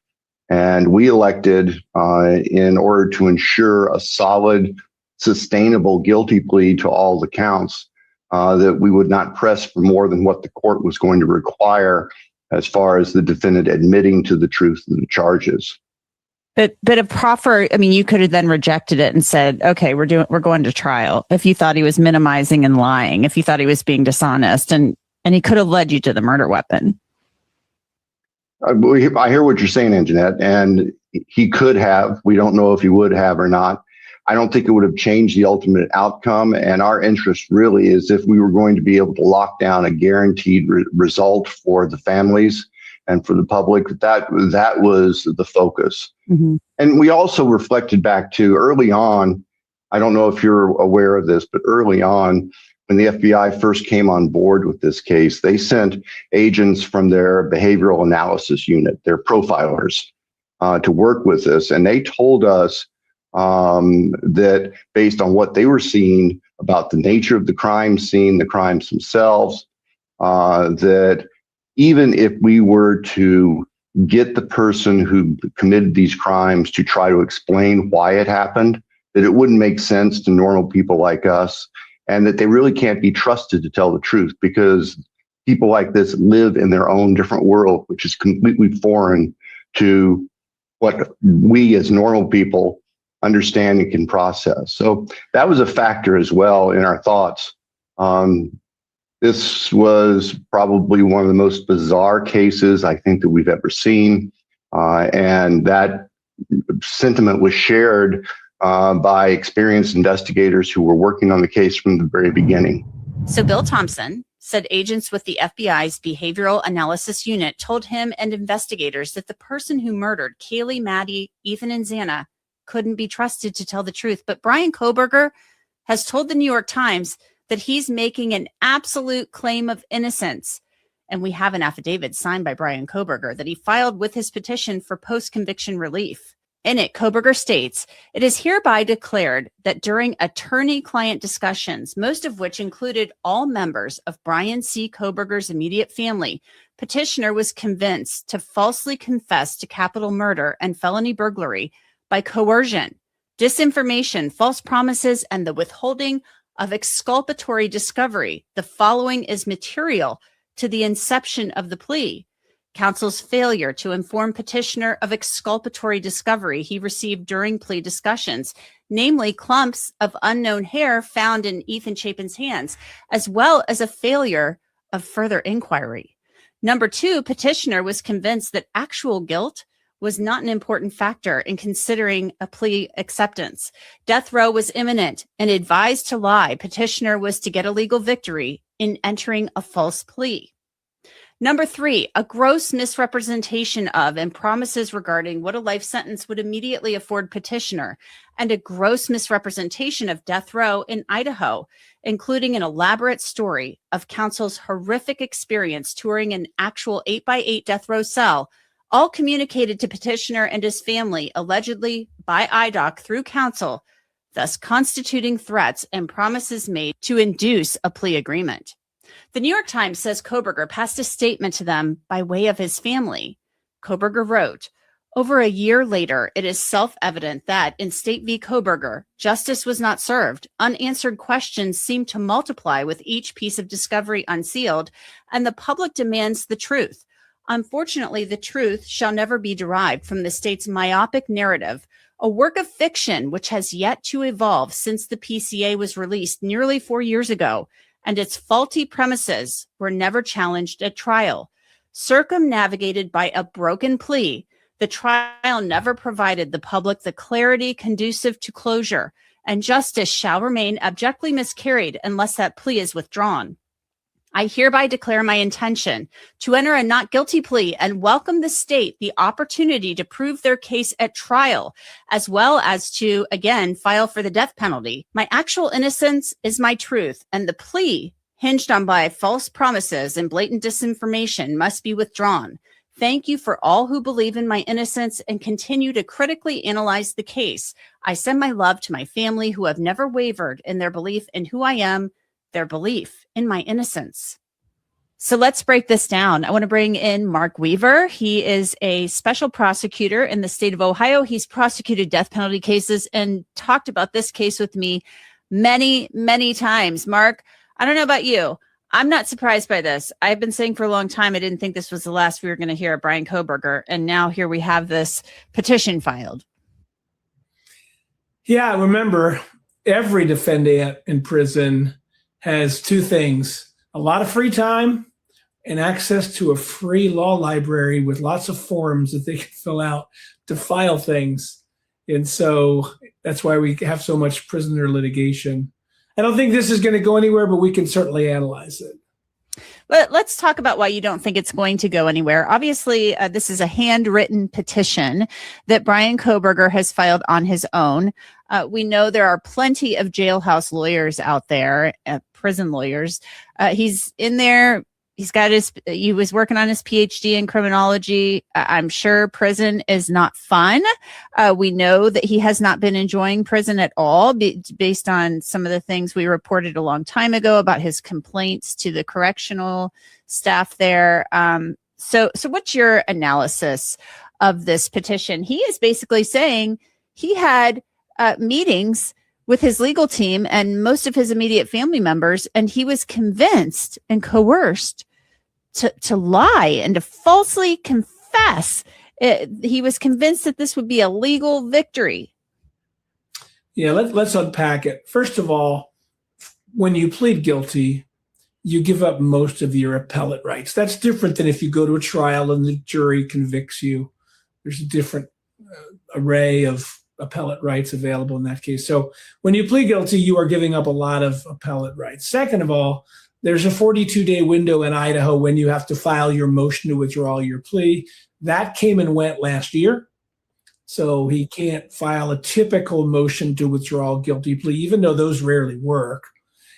And we elected, in order to ensure a solid, sustainable guilty plea to all the counts, that we would not press for more than what the court was going to require as far as the defendant admitting to the truth of the charges. But a proffer, I mean, you could have then rejected it and said, okay, we're going to trial. If you thought he was minimizing and lying, if you thought he was being dishonest, and he could have led you to the murder weapon. I hear what you're saying, Anjanette, and he could have. We don't know if he would have or not. I don't think it would have changed the ultimate outcome. And our interest really is if we were going to be able to lock down a guaranteed result for the families and for the public, that was the focus. Mm-hmm. And we also reflected back to early on, I don't know if you're aware of this, but early on, when the FBI first came on board with this case, they sent agents from their behavioral analysis unit, their profilers, to work with us. And they told us that based on what they were seeing about the nature of the crime scene, the crimes themselves, that even if we were to get the person who committed these crimes to try to explain why it happened, that it wouldn't make sense to normal people like us, and that they really can't be trusted to tell the truth because people like this live in their own different world, which is completely foreign to what we as normal people understand and can process. So that was a factor as well in our thoughts. This was probably one of the most bizarre cases I think that we've ever seen. And that sentiment was shared by experienced investigators who were working on the case from the very beginning. So Bill Thompson said agents with the FBI's Behavioral Analysis Unit told him and investigators that the person who murdered Kaylee, Maddie, Ethan, and Xana couldn't be trusted to tell the truth. But Brian Kohberger has told the New York Times that he's making an absolute claim of innocence. And we have an affidavit signed by Brian Kohberger that he filed with his petition for post-conviction relief. In it, Kohberger states, "It is hereby declared that during attorney-client discussions, most of which included all members of Brian C. Kohberger's immediate family, petitioner was convinced to falsely confess to capital murder and felony burglary by coercion, disinformation, false promises, and the withholding of exculpatory discovery. The following is material to the inception of the plea. Counsel's failure to inform petitioner of exculpatory discovery he received during plea discussions, namely clumps of unknown hair found in Ethan Chapin's hands, as well as a failure of further inquiry. Number two, petitioner was convinced that actual guilt was not an important factor in considering a plea acceptance. Death row was imminent and advised to lie. Petitioner was to get a legal victory in entering a false plea. Number three, a gross misrepresentation of and promises regarding what a life sentence would immediately afford petitioner, and a gross misrepresentation of death row in Idaho, including an elaborate story of counsel's horrific experience touring an actual 8x8 death row cell, all communicated to petitioner and his family, allegedly by IDOC through counsel, thus constituting threats and promises made to induce a plea agreement. The New York Times says Kohberger passed a statement to them by way of his family. Kohberger wrote, "Over a year later, it is self-evident that in State v. Kohberger, justice was not served. Unanswered questions seem to multiply with each piece of discovery unsealed, and the public demands the truth. Unfortunately, the truth shall never be derived from the state's myopic narrative, a work of fiction which has yet to evolve since the PCA was released nearly 4 years ago, and its faulty premises were never challenged at trial. Circumnavigated by a broken plea, the trial never provided the public the clarity conducive to closure, and justice shall remain abjectly miscarried unless that plea is withdrawn. I hereby declare my intention to enter a not guilty plea and welcome the state the opportunity to prove their case at trial, as well as to, again, file for the death penalty. My actual innocence is my truth, and the plea, hinged on by false promises and blatant disinformation, must be withdrawn. Thank you for all who believe in my innocence and continue to critically analyze the case. I send my love to my family who have never wavered in their belief in who I am, their belief in my innocence." So let's break this down. I want to bring in Mark Weaver. He is a special prosecutor in the state of Ohio. He's prosecuted death penalty cases and talked about this case with me many, many times. Mark, I don't know about you. I'm not surprised by this. I've been saying for a long time I didn't think this was the last we were going to hear of Brian Kohberger, and now here we have this petition filed. Yeah, remember, every defendant in prison has two things: a lot of free time and access to a free law library with lots of forms that they can fill out to file things. And so that's why we have so much prisoner litigation. I don't think this is going to go anywhere, but we can certainly analyze it. But let's talk about why you don't think it's going to go anywhere. Obviously, this is a handwritten petition that Brian Kohberger has filed on his own. We know there are plenty of jailhouse lawyers out there, prison lawyers. He's in there. He was working on his PhD in criminology. I'm sure prison is not fun. We know that he has not been enjoying prison at all based on some of the things we reported a long time ago about his complaints to the correctional staff there. So what's your analysis of this petition? He is basically saying he had meetings with his legal team and most of his immediate family members, and he was convinced and coerced to lie and to falsely confess. He was convinced that this would be a legal victory. Yeah, let's unpack it. First of all, when you plead guilty, you give up most of your appellate rights. That's different than if you go to a trial and the jury convicts you. There's a different array of appellate rights available in that case. So when you plead guilty, you are giving up a lot of appellate rights. Second of all, there's a 42-day window in Idaho when you have to file your motion to withdraw your plea. That came and went last year. So he can't file a typical motion to withdraw a guilty plea, even though those rarely work.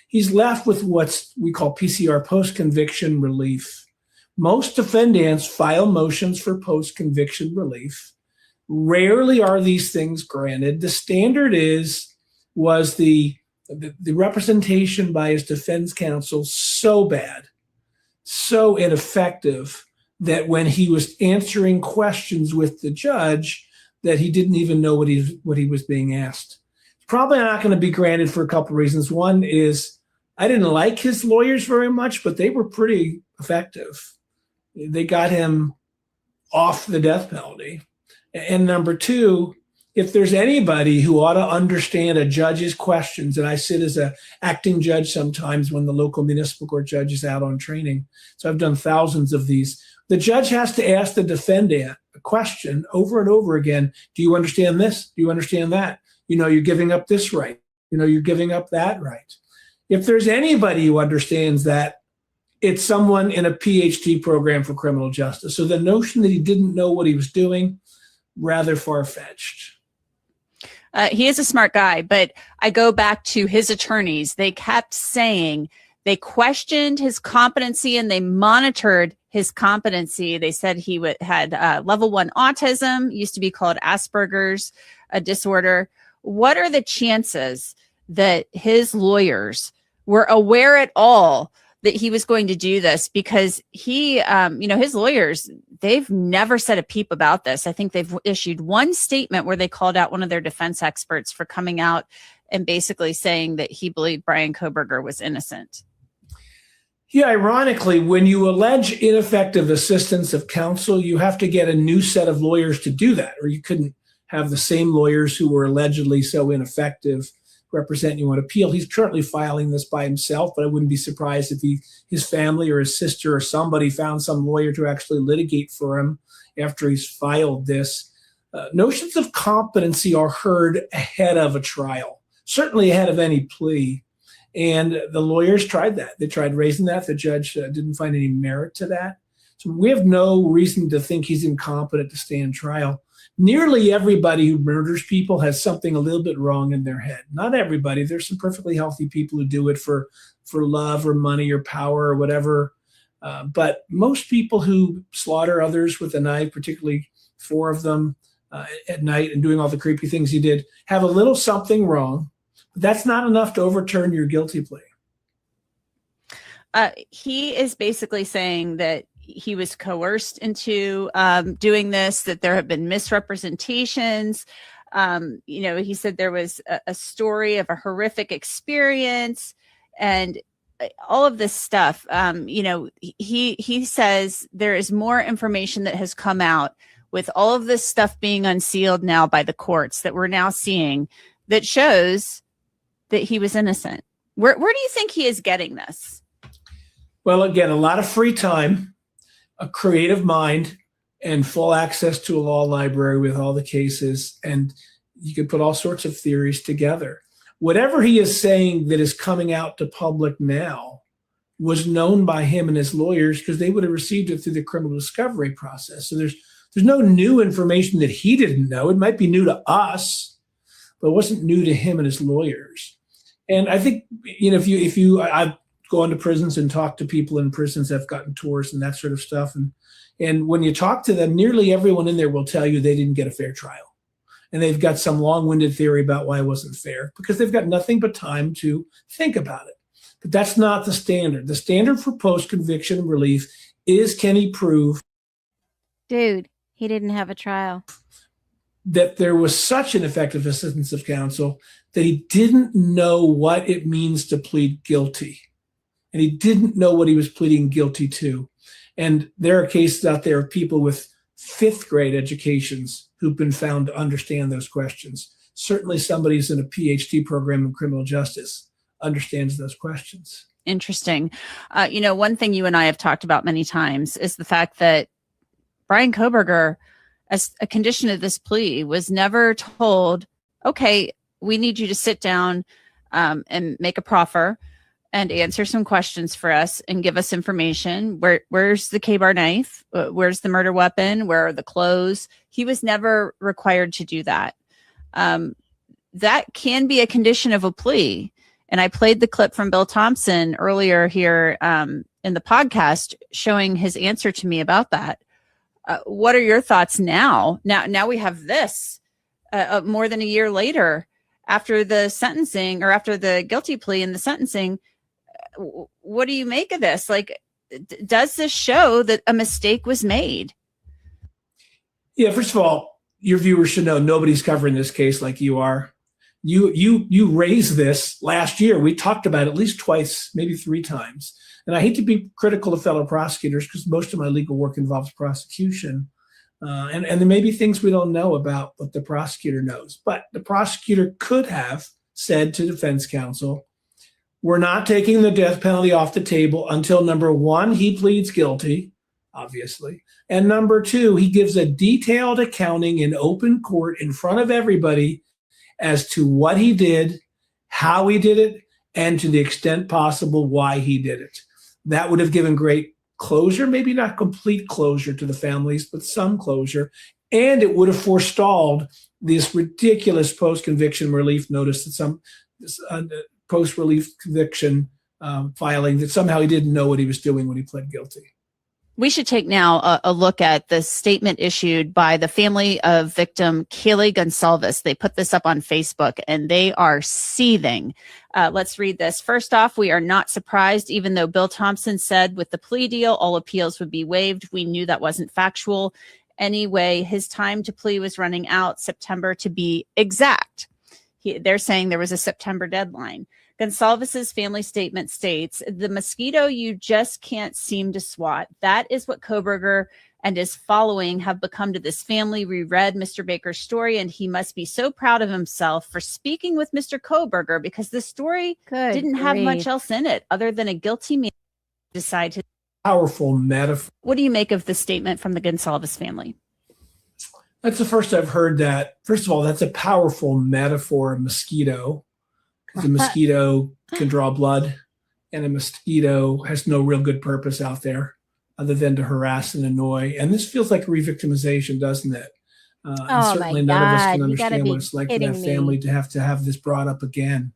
He's left with what we call PCR, post-conviction relief. Most defendants file motions for post-conviction relief. Rarely are these things granted. The standard was the representation by his defense counsel so bad, so ineffective, that when he was answering questions with the judge, that he didn't even know what he was being asked. It's probably not going to be granted for a couple of reasons. One is I didn't like his lawyers very much, but they were pretty effective. They got him off the death penalty. And number two, if there's anybody who ought to understand a judge's questions, and I sit as an acting judge sometimes when the local municipal court judge is out on training, so I've done thousands of these, the judge has to ask the defendant a question over and over again. Do you understand this? Do you understand that? You're giving up this right. You're giving up that right. If there's anybody who understands that, it's someone in a PhD program for criminal justice. So the notion that he didn't know what he was doing, rather far-fetched. He is a smart guy, but I go back to his attorneys. They kept saying they questioned his competency and they monitored his competency. They said he had level 1 autism, used to be called Asperger's, a disorder. What are the chances that his lawyers were aware at all that he was going to do this? Because he, his lawyers, they've never said a peep about this. I think they've issued one statement where they called out one of their defense experts for coming out and basically saying that he believed Bryan Kohberger was innocent. Yeah, ironically, when you allege ineffective assistance of counsel, you have to get a new set of lawyers to do that, or you couldn't have the same lawyers who were allegedly so ineffective represent you on appeal. He's currently filing this by himself, but I wouldn't be surprised if his family or his sister or somebody found some lawyer to actually litigate for him after he's filed this. Notions of competency are heard ahead of a trial, certainly ahead of any plea. And the lawyers tried that. They tried raising that. The judge didn't find any merit to that. So we have no reason to think he's incompetent to stand trial. Nearly everybody who murders people has something a little bit wrong in their head. Not everybody. There's some perfectly healthy people who do it for love or money or power or whatever. But most people who slaughter others with a knife, particularly 4 of them at night and doing all the creepy things he did, have a little something wrong. But that's not enough to overturn your guilty plea. He is basically saying that he was coerced into doing this, that there have been misrepresentations. He said there was a story of a horrific experience and all of this stuff. He says there is more information that has come out with all of this stuff being unsealed now by the courts that we're now seeing that shows that he was innocent. Where do you think he is getting this? Well, again, a lot of free time, a creative mind, and full access to a law library with all the cases. And you could put all sorts of theories together. Whatever he is saying that is coming out to public now was known by him and his lawyers because they would have received it through the criminal discovery process. So there's no new information that he didn't know. It might be new to us, but it wasn't new to him and his lawyers. And I think, I've gone to prisons and talked to people in prisons that have gotten tours and that sort of stuff. And when you talk to them, nearly everyone in there will tell you they didn't get a fair trial. And they've got some long-winded theory about why it wasn't fair because they've got nothing but time to think about it. But that's not the standard. The standard for post-conviction relief is, can he prove, Dude, he didn't have a trial, that there was such an effective assistance of counsel that he didn't know what it means to plead guilty. And he didn't know what he was pleading guilty to. And there are cases out there of people with 5th grade educations who've been found to understand those questions. Certainly somebody who's in a PhD program in criminal justice understands those questions. Interesting. One thing you and I have talked about many times is the fact that Bryan Kohberger, as a condition of this plea, was never told, okay, we need you to sit down and make a proffer and answer some questions for us and give us information. Where's the K-bar knife? Where's the murder weapon? Where are the clothes? He was never required to do that. That can be a condition of a plea. And I played the clip from Bill Thompson earlier here in the podcast showing his answer to me about that. What are your thoughts now? Now we have this more than a year later after the sentencing, or after the guilty plea and the sentencing. What do you make of this? Like, does this show that a mistake was made? Yeah, first of all, your viewers should know nobody's covering this case like you are. You raised this last year. We talked about it at least twice, maybe 3 times. And I hate to be critical of fellow prosecutors because most of my legal work involves prosecution. And there may be things we don't know about what the prosecutor knows. But the prosecutor could have said to defense counsel, we're not taking the death penalty off the table until, number 1, he pleads guilty, obviously. And number 2, he gives a detailed accounting in open court in front of everybody as to what he did, how he did it, and to the extent possible, why he did it. That would have given great closure, maybe not complete closure to the families, but some closure. And it would have forestalled this ridiculous post-conviction relief notice that some post-relief conviction filing that somehow he didn't know what he was doing when he pled guilty. We should take now a look at the statement issued by the family of victim Kaylee Gonsalves. They put this up on Facebook and they are seething. Let's read this. First off, we are not surprised, even though Bill Thompson said with the plea deal, all appeals would be waived. We knew that wasn't factual. Anyway, his time to plea was running out, September to be exact. They're saying there was a September deadline. Gonsalves's family statement states, the mosquito you just can't seem to swat. That is what Kohberger and his following have become to this family. We read Mr. Baker's story, and he must be so proud of himself for speaking with Mr. Kohberger, because the story didn't have much else in it other than a guilty man decide to. Powerful metaphor. What do you make of the statement from the Gonsalves family? That's the first I've heard that. First of all, that's a powerful metaphor of mosquito. Because a mosquito can draw blood, and a mosquito has no real good purpose out there other than to harass and annoy. And this feels like a-victimization, doesn't it? And certainly none of us can understand what it's like for that family to have this brought up again,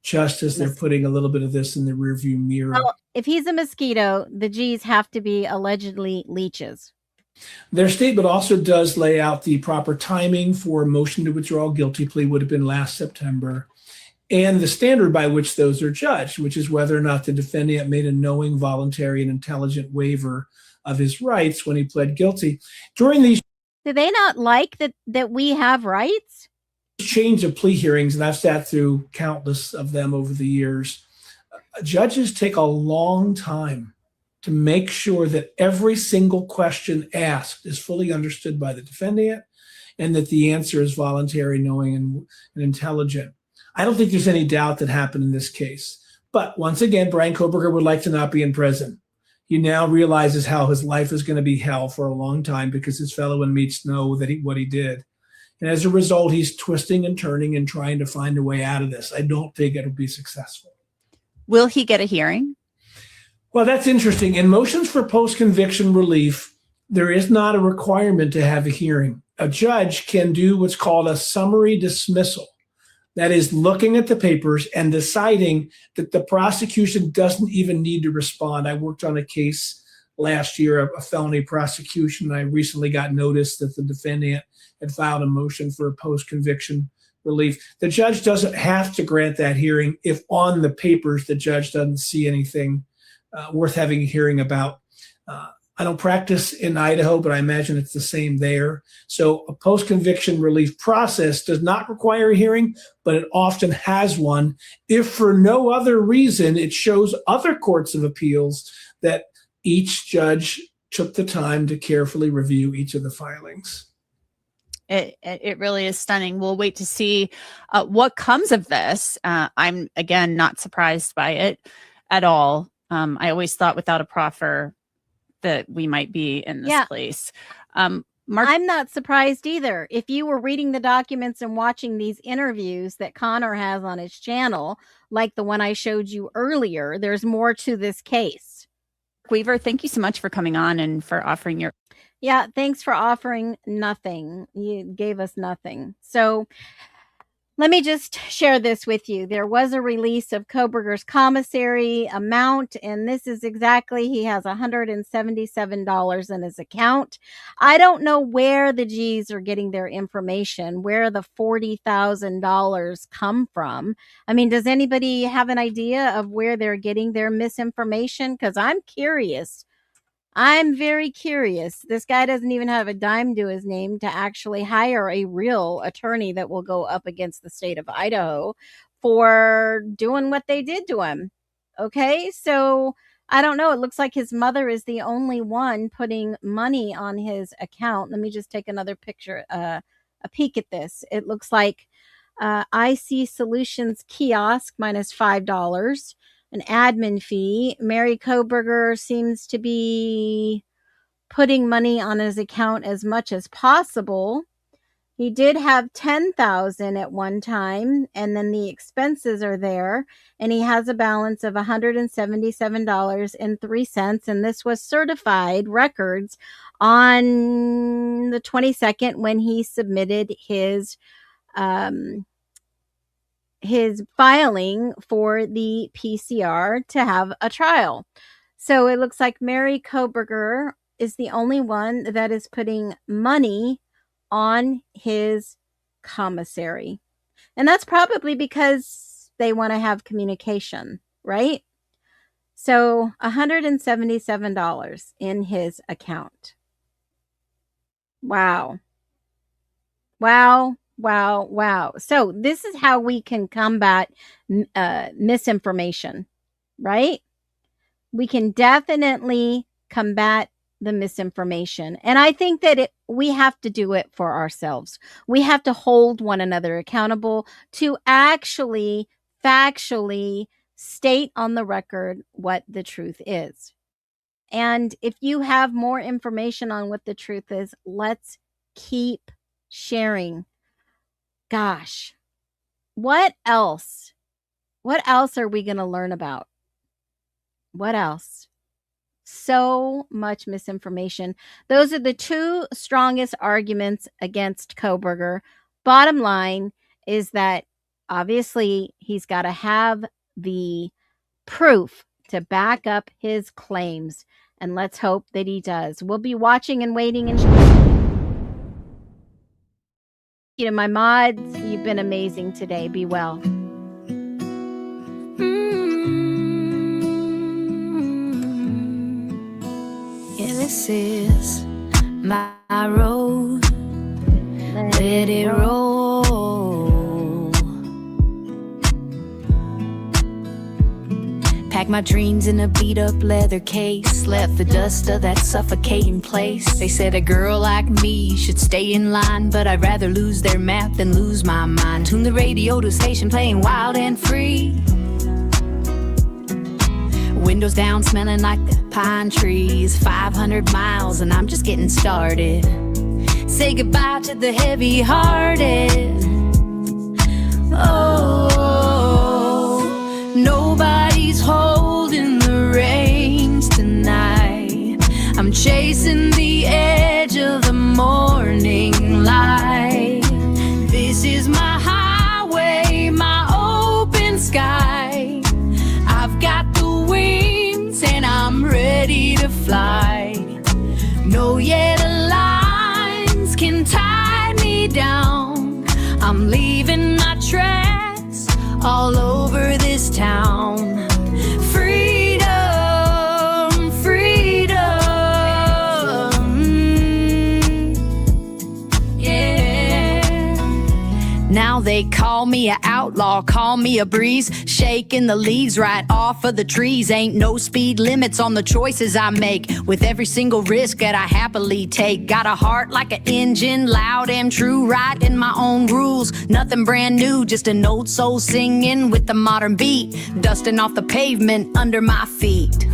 just as they're putting a little bit of this in the rearview mirror. Well, if he's a mosquito, the G's have to be allegedly leeches. Their statement also does lay out the proper timing for a motion to withdraw a guilty plea would have been last September, and the standard by which those are judged, which is whether or not the defendant made a knowing, voluntary, and intelligent waiver of his rights when he pled guilty. During these Do they not like that we have rights? change of plea hearings, and I've sat through countless of them over the years, judges take a long time to make sure that every single question asked is fully understood by the defendant and that the answer is voluntary, knowing, and intelligent. I don't think there's any doubt that happened in this case. But once again, Brian Kohberger would like to not be in prison. He now realizes how his life is going to be hell for a long time because his fellow inmates know that what he did. And as a result, he's twisting and turning and trying to find a way out of this. I don't think it'll be successful. Will he get a hearing? Well, that's interesting. In motions for post-conviction relief, there is not a requirement to have a hearing. A judge can do what's called a summary dismissal. That is looking at the papers and deciding that the prosecution doesn't even need to respond. I worked on a case last year, a felony prosecution. I recently got notice that the defendant had filed a motion for a post-conviction relief. The judge doesn't have to grant that hearing if on the papers the judge doesn't see anything worth having a hearing about. I don't practice in Idaho, but I imagine it's the same there. So a post-conviction relief process does not require a hearing, but it often has one. If for no other reason, it shows other courts of appeals that each judge took the time to carefully review each of the filings. It really is stunning. We'll wait to see what comes of this. I'm, again, not surprised by it at all. I always thought without a proffer that we might be in this place. I'm not surprised either. If you were reading the documents and watching these interviews that Connor has on his channel, like the one I showed you earlier, there's more to this case. Weaver, thank you so much for coming on and for offering your... Yeah, thanks for offering nothing. You gave us nothing. So let me just share this with you. There was a release of Koberger's commissary amount, and this is exactly, he has $177 in his account. I don't know where the G's are getting their information, where the $40,000 come from. I mean, does anybody have an idea of where they're getting their misinformation? Because I'm curious. I'm very curious. This guy doesn't even have a dime to his name to actually hire a real attorney that will go up against the state of Idaho for doing what they did to him. Okay, so I don't know. It looks like his mother is the only one putting money on his account. Let me just take another picture, a peek at this. It looks like IC Solutions kiosk minus $5. An admin fee. Mary Koberger seems to be putting money on his account as much as possible. He did have $10,000 at one time, and then the expenses are there, and he has a balance of $177.03, and this was certified records on the 22nd when he submitted his filing for the PCR to have a trial. So it looks like Mary Koberger is the only one that is putting money on his commissary. And that's probably because they want to have communication, right? So $177 in his account. Wow. Wow. Wow, wow. So this is how we can combat misinformation, right? We can definitely combat the misinformation. And I think that we have to do it for ourselves. We have to hold one another accountable to actually factually state on the record what the truth is. And if you have more information on what the truth is, let's keep sharing. Gosh, what else? What else are we going to learn about? What else? So much misinformation. Those are the two strongest arguments against Koberger. Bottom line is that obviously he's got to have the proof to back up his claims. And let's hope that he does. We'll be watching and waiting and to my mods, you've been amazing today. Be well. Yeah, this is my road. Let it roll. Pack my dreams in a beat up leather case. Left the dust of that suffocating place. They said a girl like me should stay in line, but I'd rather lose their map than lose my mind. Tune the radio to a station playing wild and free. Windows down, smelling like the pine trees. 500 miles and I'm just getting started. Say goodbye to the heavy hearted. Oh, nobody's holding the reins tonight. I'm chasing the edge of the morning light. This is my highway, my open sky. I've got the wings and I'm ready to fly. No yellow lines can tie me down. I'm leaving my tracks all over this town. Freedom, freedom, yeah. Now they call me an outlaw, call me a breeze, shaking the leaves right off of the trees. Ain't no speed limits on the choices I make, with every single risk that I happily take. Got a heart like an engine, loud and true, writing my own rules. Nothing brand new, just an old soul singing with the modern beat, dusting off the pavement under my feet.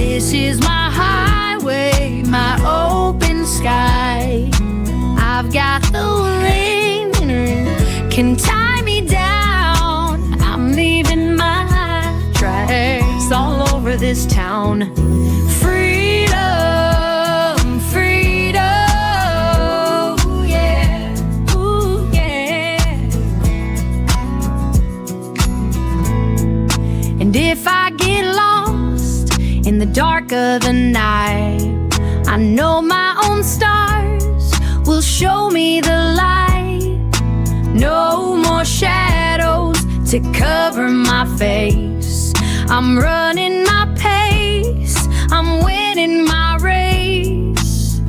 This is my highway, my open sky. I've got the wind can tie me down. I'm leaving my tracks all over this town. Freedom, freedom, yeah, ooh, yeah. And if I get lost in the dark of the night, I know my own stars will show me the light. No more shadows to cover my face. I'm running my pace, I'm winning my race.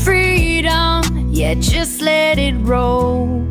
Freedom, yeah, just let it roll.